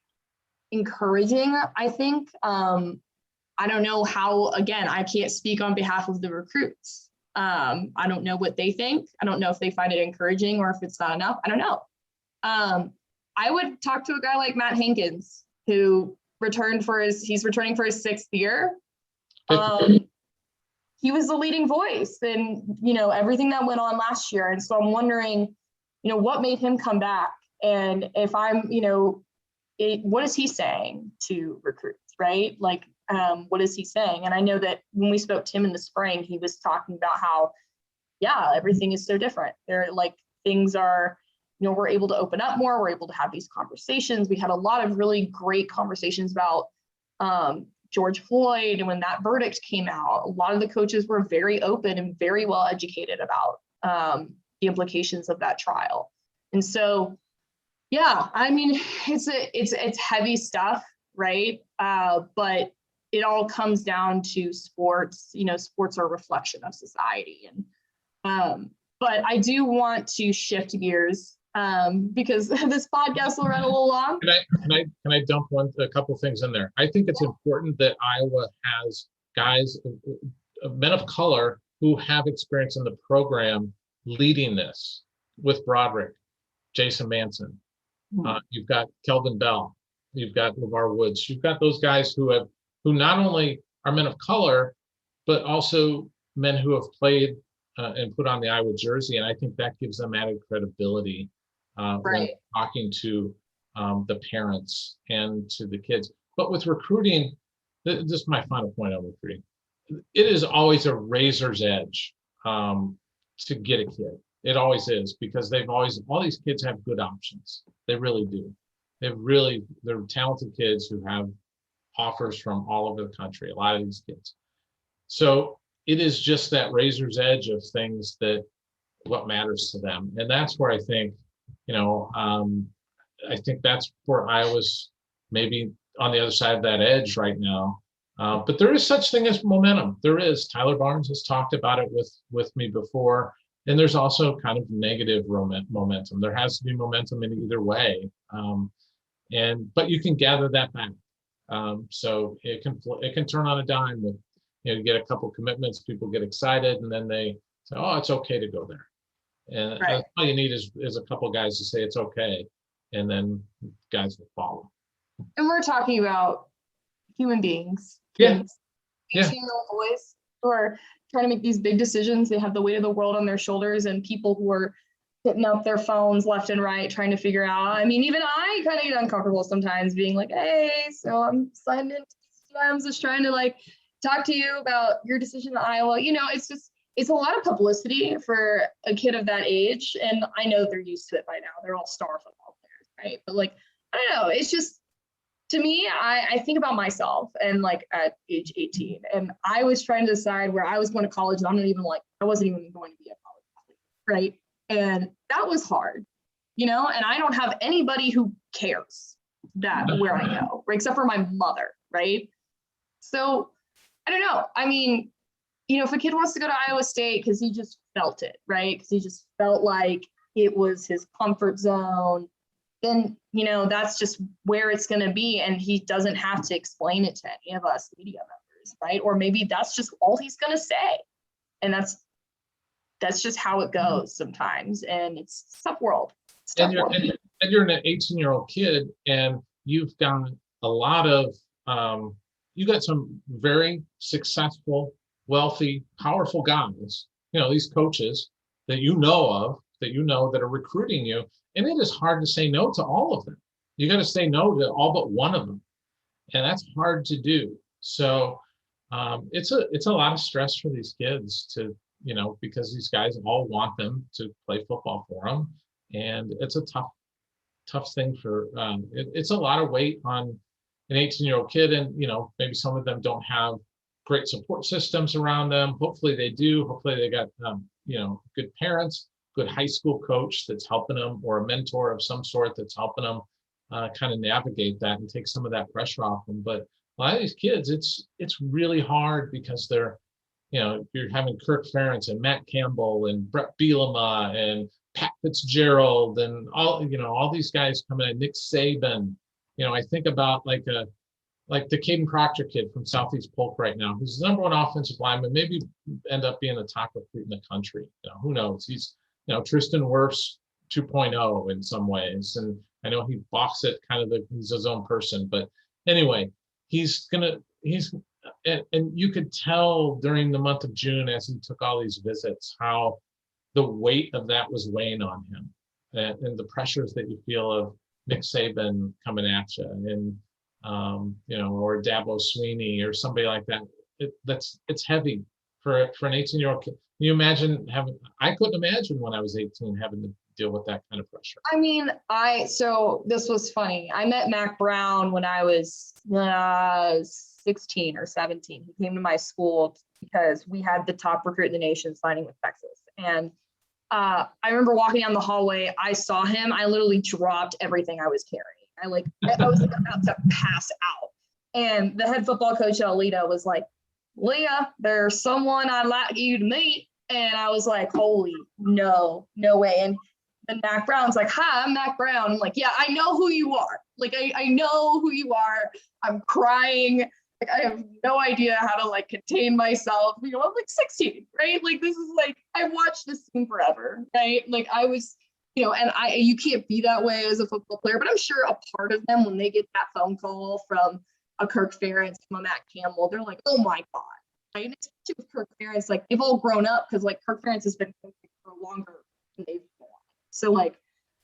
encouraging, I think. I don't know how, again, I can't speak on behalf of the recruits. I don't know what they think. I don't know if they find it encouraging or if it's not enough. I don't know. I would talk to a guy like Matt Hankins, who he's returning for his 6th year. He was the leading voice in, everything that went on last year. And so I'm wondering, what made him come back? And if I'm, what is he saying to recruits, right? Like, what is he saying? And I know that when we spoke to him in the spring, he was talking about how, yeah, everything is so different. They're like, things are, we're able to open up more. We're able to have these conversations. We had a lot of really great conversations about George Floyd. And when that verdict came out, a lot of the coaches were very open and very well educated about the implications of that trial. And so, yeah, I mean, it's heavy stuff, right? But it all comes down to sports. Sports are a reflection of society. And but I do want to shift gears because this podcast will run a little long. Can I dump a couple things in there? I think it's important that Iowa has guys, men of color who have experience in the program leading this, with Broderick, Jason Manson. You've got Kelvin Bell. You've got LeVar Woods. You've got those guys who not only are men of color, but also men who have played and put on the Iowa jersey. And I think that gives them added credibility when talking to the parents and to the kids. But with recruiting, this is my final point on recruiting. It is always a razor's edge to get a kid. It always is, because all these kids have good options. They really do. They're talented kids who have offers from all over the country, a lot of these kids. So it is just that razor's edge of things that what matters to them. And that's where I think, I think that's where Iowa's maybe on the other side of that edge right now. But there is such thing as momentum. There is. Tyler Barnes has talked about it with me before. And there's also kind of negative momentum. There has to be momentum in either way. But you can gather that back. So it can turn on a dime with, you get a couple commitments, people get excited, and then they say, oh, it's okay to go there. And all you need is a couple guys to say it's okay. And then guys will follow. And we're talking about human beings. Yeah. 18-year-old boys who are trying to make these big decisions. They have the weight of the world on their shoulders, and people who are hitting up their phones left and right, trying to figure out. I mean, even I kind of get uncomfortable sometimes being like, hey, so I'm signed into I'm just trying to like talk to you about your decision in Iowa. It's a lot of publicity for a kid of that age. And I know they're used to it by now. They're all star football players, right? But like, I don't know. It's just, to me, I think about myself and like at age 18, and I was trying to decide where I was going to college. And I wasn't even going to be a college athlete, right? And that was hard, and I don't have anybody who cares that where I go, right? Except for my mother, right? So I don't know. I mean, if a kid wants to go to Iowa State because he just felt it, right? Because he just felt like it was his comfort zone, then, that's just where it's going to be. And he doesn't have to explain it to any of us media members, right? Or maybe that's just all he's going to say. And that's just how it goes sometimes. And it's a tough world. And you're an 18-year-old kid, and you've got a lot of, you got some very successful, wealthy, powerful guys, these coaches that that are recruiting you. And it is hard to say no to all of them. You got to say no to all but one of them. And that's hard to do. So it's a lot of stress for these kids to, because these guys all want them to play football for them. And it's a tough thing for, it's a lot of weight on an 18-year-old kid. And, maybe some of them don't have great support systems around them. Hopefully they do. Hopefully they got, good parents, good high school coach that's helping them, or a mentor of some sort that's helping them kind of navigate that and take some of that pressure off them. But a lot of these kids, it's really hard because they're, you're having Kirk Ferentz and Matt Campbell and Brett Bielema and Pat Fitzgerald and all thing these guys coming in, Nick Saban. I think about like the Caden Proctor kid from Southeast Polk right now, who's the #1 offensive lineman, maybe end up being the top recruit in the country. Who knows? He's, Tristan Wirfs 2.0 in some ways. And I know he balks it he's his own person, but anyway, and you could tell during the month of June, as he took all these visits, how the weight of that was weighing on him, and the pressures that you feel of, Nick Saban coming at you, and or Dabo Sweeney or somebody like that. It's heavy for an 18-year-old kid. Can you imagine having? I couldn't imagine when I was 18 having to deal with that kind of pressure. I mean, so this was funny. I met Mac Brown when I was 16 or 17. He came to my school because we had the top recruit in the nation signing with Texas. And I remember walking down the hallway. I saw him. I literally dropped everything I was carrying. I was about to pass out. And the head football coach at Alita was like, Leah, there's someone I'd like you to meet. And I was like, holy, no way. And then Mac Brown's like, hi, I'm Mac Brown. I'm like, yeah, I know who you are. Like, I know who you are. I'm crying. Like, I have no idea how to like contain myself. I'm like 16, right? Like, this is like, I watched this thing forever, right? Like I was, and you can't be that way as a football player, but I'm sure a part of them, when they get that phone call from a Kirk Ferentz, from a Matt Campbell, they're like, oh my God. Right? And especially with Kirk Ferentz, like they've all grown up because like Kirk Ferentz has been coaching for longer than they've been. So like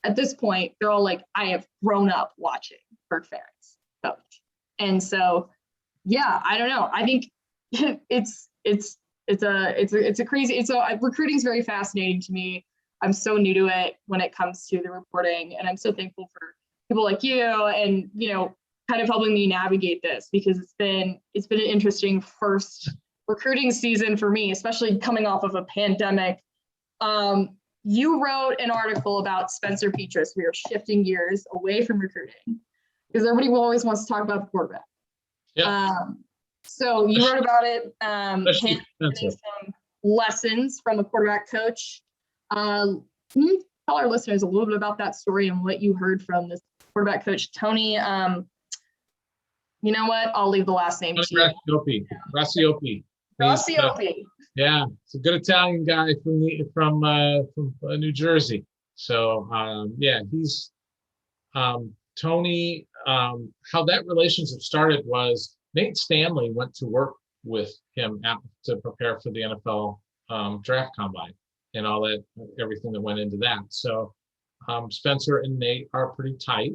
at this point, they're all like, I have grown up watching Kirk Ferentz coach. And so, yeah, I don't know. I think recruiting is very fascinating to me. I'm so new to it when it comes to the reporting, and I'm so thankful for people like you and, kind of helping me navigate this, because it's been an interesting first recruiting season for me, especially coming off of a pandemic. You wrote an article about Spencer Petras. We are shifting gears away from recruiting because everybody always wants to talk about the quarterback. Yeah. So you wrote about it, getting some lessons from a quarterback coach. Can you tell our listeners a little bit about that story and what you heard from this quarterback coach, Tony? You know what? I'll leave the last name to you. Racioppi. Yeah, it's a good Italian guy from New Jersey. So he's Tony. How that relationship started was Nate Stanley went to work with him to prepare for the NFL draft combine and all that, everything that went into that. So Spencer and Nate are pretty tight.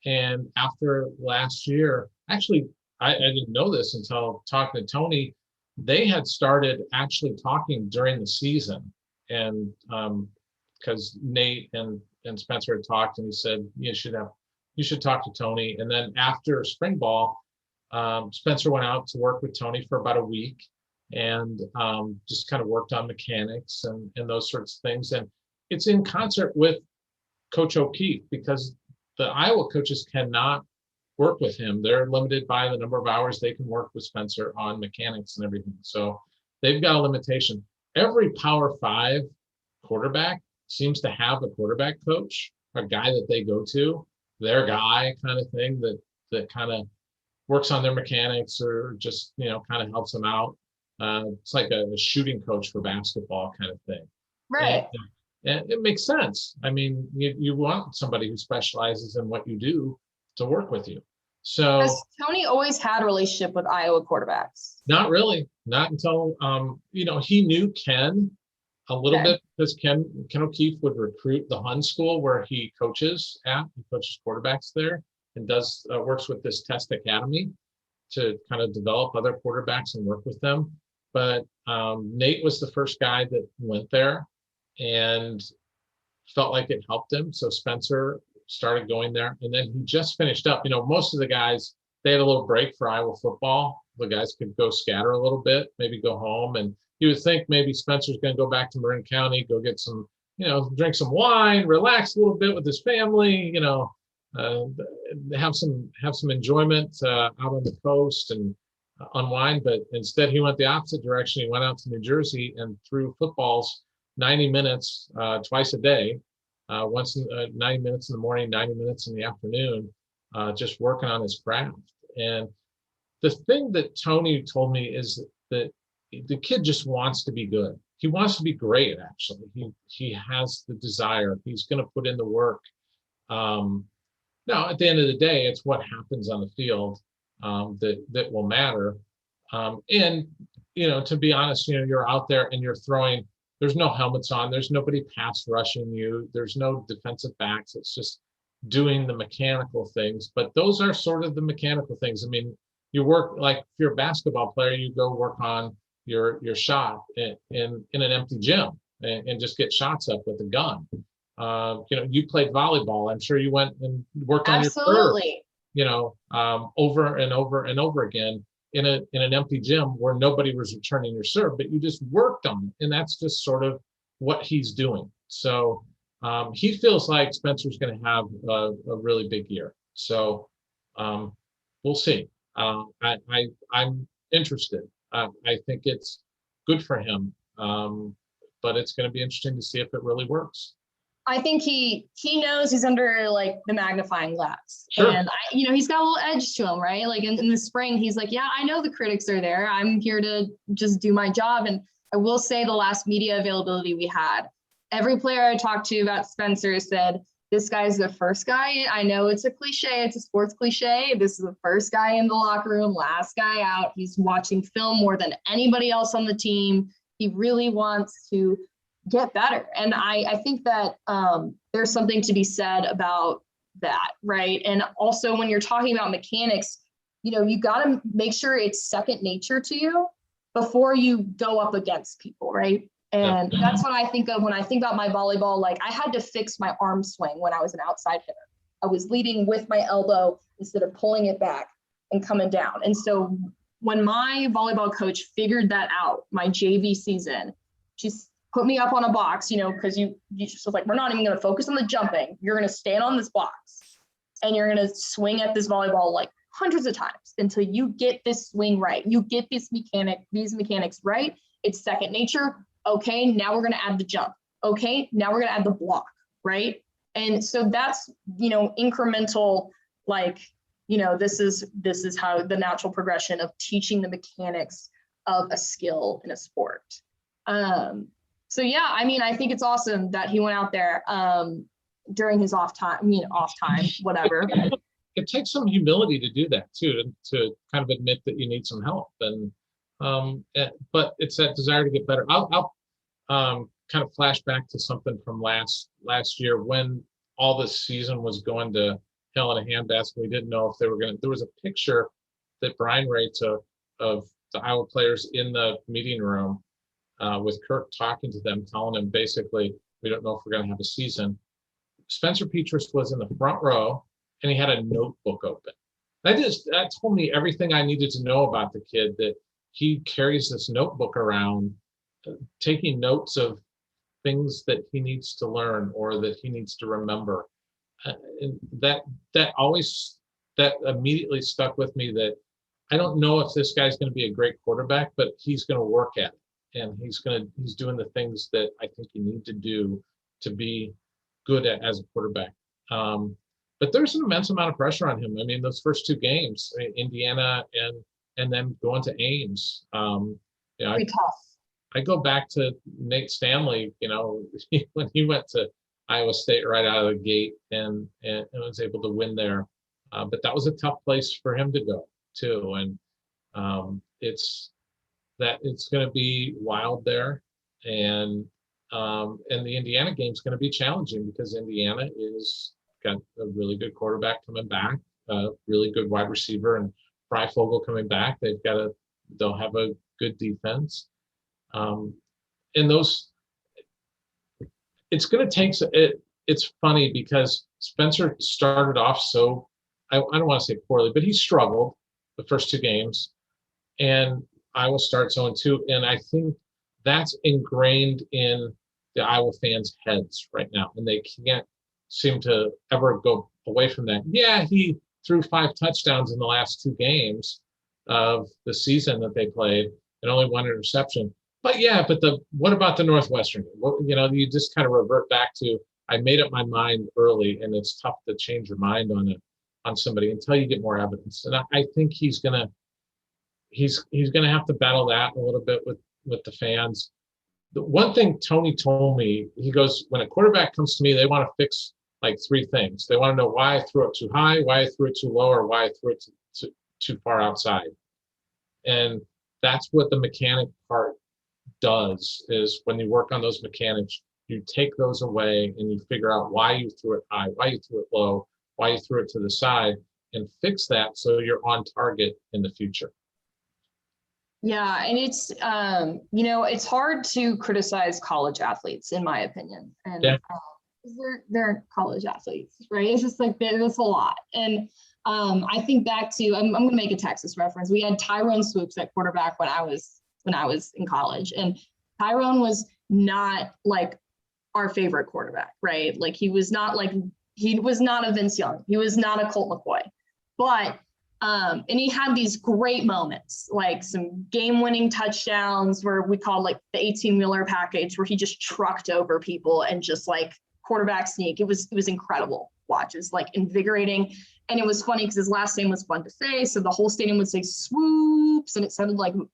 And after last year, actually, I didn't know this until talking to Tony. They had started actually talking during the season, and because Nate and Spencer had talked, and he said you should talk to Tony. And then after spring ball, Spencer went out to work with Tony for about a week, and just kind of worked on mechanics and those sorts of things. And it's in concert with Coach O'Keefe, because the Iowa coaches cannot work with him. They're limited by the number of hours they can work with Spencer on mechanics and everything. So they've got a limitation. Every Power 5 quarterback seems to have a quarterback coach, a guy that they go to, their guy kind of thing that kind of works on their mechanics or just, kind of helps them out. It's like a shooting coach for basketball kind of thing. Right. And it makes sense. I mean, you want somebody who specializes in what you do to work with you. So has Tony always had a relationship with Iowa quarterbacks? Not really. Not until he knew Ken a little bit, because Ken O'Keefe would recruit the Hun school where he coaches at. He coaches quarterbacks there and does works with this Test Academy to kind of develop other quarterbacks and work with them. But Nate was the first guy that went there and felt like it helped him. So Spencer started going there, and then he just finished up. Most of the guys, they had a little break for Iowa football. The guys could go scatter a little bit, maybe go home, and you would think maybe Spencer's going to go back to Marin County, go get some, drink some wine, relax a little bit with his family, have some enjoyment out on the coast and unwind. But instead, he went the opposite direction. He went out to New Jersey and threw footballs 90 minutes twice a day. Once 90 minutes in the morning, 90 minutes in the afternoon, just working on his craft. And the thing that Tony told me is that the kid just wants to be good. He wants to be great, actually. He has the desire. He's going to put in the work. Now, at the end of the day, it's what happens on the field that will matter. And, to be honest, you're out there and you're throwing. There's no helmets on. There's nobody pass rushing you. There's no defensive backs. It's just doing the mechanical things, but those are sort of the mechanical things. I mean, you work, like if you're a basketball player, you go work on your shot in an empty gym and just get shots up with a gun. You played volleyball. I'm sure you went and worked on your serve, Absolutely. over and over and over again in an empty gym where nobody was returning your serve, but you just worked on it. And that's just sort of what he's doing. So he feels like Spencer's going to have a really big year. So we'll see. I'm interested. I think it's good for him, but it's going to be interesting to see if it really works. I think he knows he's under like the magnifying glass. Sure. And he's got a little edge to him, right? Like in the spring, he's like, yeah, I know the critics are there. I'm here to just do my job. And I will say the last media availability we had, every player I talked to about Spencer said, this guy's the first guy. I know it's a cliche. It's a sports cliche. This is the first guy in the locker room, last guy out. He's watching film more than anybody else on the team. He really wants to get better. And I think that there's something to be said about that, right? And also when you're talking about mechanics, you got to make sure it's second nature to you before you go up against people, right? And that's what I think of when I think about my volleyball. Like I had to fix my arm swing when I was an outside hitter. I was leading with my elbow instead of pulling it back and coming down. And so when my volleyball coach figured that out, my JV season, she's put me up on a box, because you just was like, we're not even going to focus on the jumping. You're going to stand on this box and you're going to swing at this volleyball like hundreds of times until you get this swing right. You get these mechanics right. It's second nature. Okay, now we're going to add the jump. Okay, now we're going to add the block, right? And so that's, incremental, like, this is how the natural progression of teaching the mechanics of a skill in a sport. So yeah, I think it's awesome that he went out there during his off time, whatever. It takes some humility to do that too, to kind of admit that you need some help. And but it's that desire to get better. I'll kind of flash back to something from last year when all this season was going to hell in a handbasket. We didn't know if they were there was a picture that Brian Ray took of the Iowa players in the meeting room with Kirk talking to them, telling them basically, we don't know if we're going to have a season. Spencer Petras was in the front row and he had a notebook open. That told me everything I needed to know about the kid, that he carries this notebook around, taking notes of things that he needs to learn or that he needs to remember. And that immediately stuck with me, that I don't know if this guy's going to be a great quarterback, but he's going to work at it. And he's doing the things that I think you need to do to be good as a quarterback. But there's an immense amount of pressure on him. I mean, those first two games, Indiana and then going to Ames. Pretty tough. I go back to Nate Stanley, when he went to Iowa State right out of the gate and was able to win there. But that was a tough place for him to go too. And it's going to be wild there. And the Indiana game is going to be challenging because Indiana is got a really good quarterback coming back, a really good wide receiver, and Freifogel coming back. They'll have a good defense. And it's going to take it. It's funny because Spencer started off so, I don't want to say poorly, but he struggled the first two games, and Iowa starts 0-2, and I think that's ingrained in the Iowa fans' heads right now, and they can't seem to ever go away from that. Yeah, he threw 5 touchdowns in the last 2 games of the season that they played, and only 1 interception. But what about the Northwestern game? Well, you just kind of revert back to, I made up my mind early, and it's tough to change your mind on somebody until you get more evidence. And I think he's gonna have to battle that a little bit with the fans. The one thing Tony told me, he goes, when a quarterback comes to me, they want to fix like 3 things. They want to know why I threw it too high, why I threw it too low, or why I threw it too far outside. And that's what the mechanic part does, is when you work on those mechanics, you take those away and you figure out why you threw it high, why you threw it low, why you threw it to the side, and fix that so you're on target in the future. Yeah, and it's it's hard to criticize college athletes, in my opinion, and they're college athletes, right? It's just like there's a lot, and I think back to I'm going to make a Texas reference. We had Tyrone Swoops at quarterback when I was in college, and Tyrone was not like our favorite quarterback, right? Like he was not a Vince Young, he was not a Colt McCoy, but and he had these great moments, like some game-winning touchdowns where we called like the 18-wheeler package, where he just trucked over people and just like quarterback sneak. It was incredible. Watch, it was like invigorating, and it was funny because his last name was fun to say, so the whole stadium would say Swoops, and it sounded like we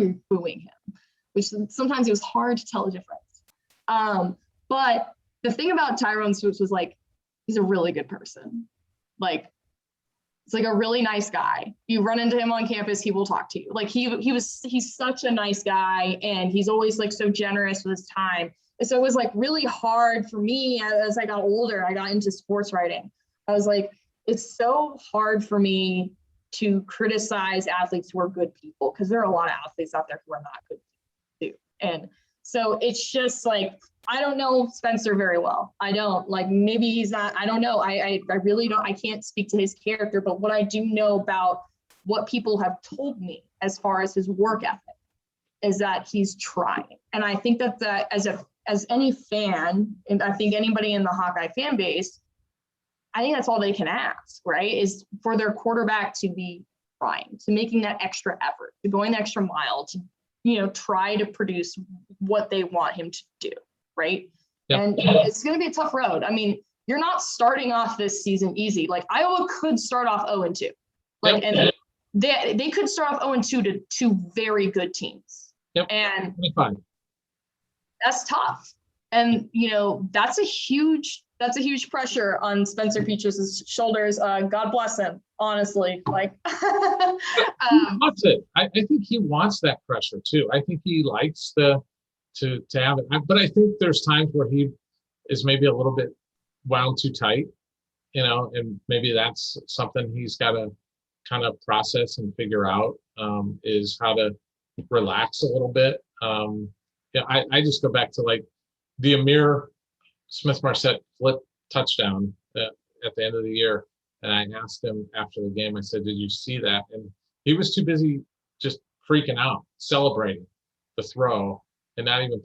were booing him, which sometimes it was hard to tell the difference. But the thing about Tyrone Swoops was like he's a really good person, like. It's like a really nice guy. You run into him on campus, he will talk to you. Like he's such a nice guy, and he's always like so generous with his time. And so it was like really hard for me as I got older. I got into sports writing. I was like, it's so hard for me to criticize athletes who are good people, because there are a lot of athletes out there who are not good too. And so it's just like, I don't know Spencer very well. I don't, like, maybe he's not, I don't know. I really don't, I can't speak to his character, but what I do know about what people have told me as far as his work ethic is that he's trying. And I think that as any fan, and I think anybody in the Hawkeye fan base, I think that's all they can ask, right? Is for their quarterback to be trying, to making that extra effort, to going the extra mile, to, try to produce what they want him to do. Right. Yep. And it's going to be a tough road. I mean, you're not starting off this season easy. Like Iowa could start off 0-2, like, and they could start off 0-2 to two very good teams. Yep. And that's tough. And, that's a huge pressure on Spencer Petras' shoulders. God bless him, honestly. Like, he wants it. I think he wants that pressure too. I think he likes to have it. But I think there's times where he is maybe a little bit wound too tight, and maybe that's something he's got to kind of process and figure out, is how to relax a little bit. I just go back to like the Amir Smith-Marset flip touchdown at the end of the year. And I asked him after the game, I said, did you see that? And he was too busy just freaking out, celebrating the throw, and not even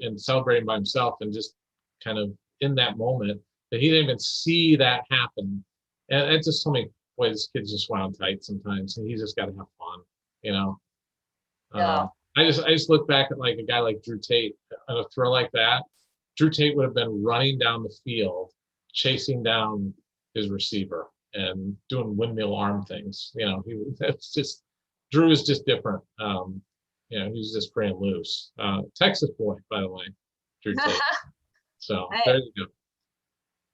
and celebrating by himself, and just kind of in that moment that he didn't even see that happen. And it just told me, boy, this kid's just wound tight sometimes, and he's just got to have fun, Yeah. I just look back at like a guy like Drew Tate on a throw like that. Drew Tate would have been running down the field, chasing down his receiver and doing windmill arm things. That's just, Drew is just different. He's just free and loose. Texas boy, by the way, Drew Tate. So hey. There you go.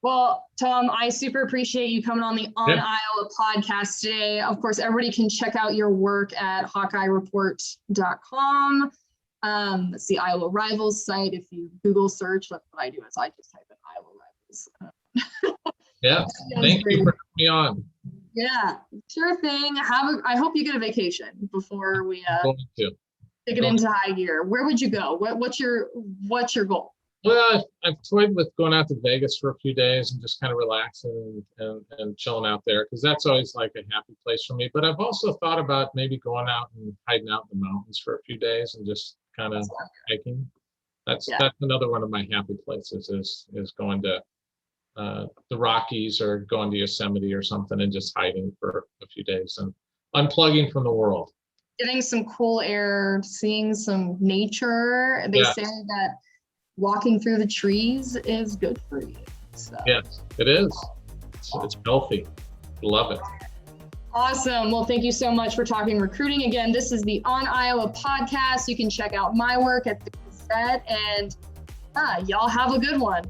Well, Tom, I super appreciate you coming on the Iowa podcast today. Of course, everybody can check out your work at HawkeyeReport.com. It's the Iowa Rivals site. If you Google search, that's what I do, is I just type in Iowa Rivals. Yeah, thank you for having me on. Yeah, sure thing. I hope you get a vacation before we take it into high gear. Where would you go? What's your goal? Well, I've toyed with going out to Vegas for a few days and just kind of relaxing and chilling out there, because that's always like a happy place for me. But I've also thought about maybe going out and hiding out in the mountains for a few days and just kind of hiking. That's another one of my happy places is going to the Rockies or going to Yosemite or something and just hiding for a few days and unplugging from the world. Getting some cool air, seeing some nature. They say that walking through the trees is good for you. So. Yes, it is. It's healthy. Love it. Awesome. Well, thank you so much for talking recruiting. Again, this is the On Iowa podcast. You can check out my work at the Gazette, and y'all have a good one.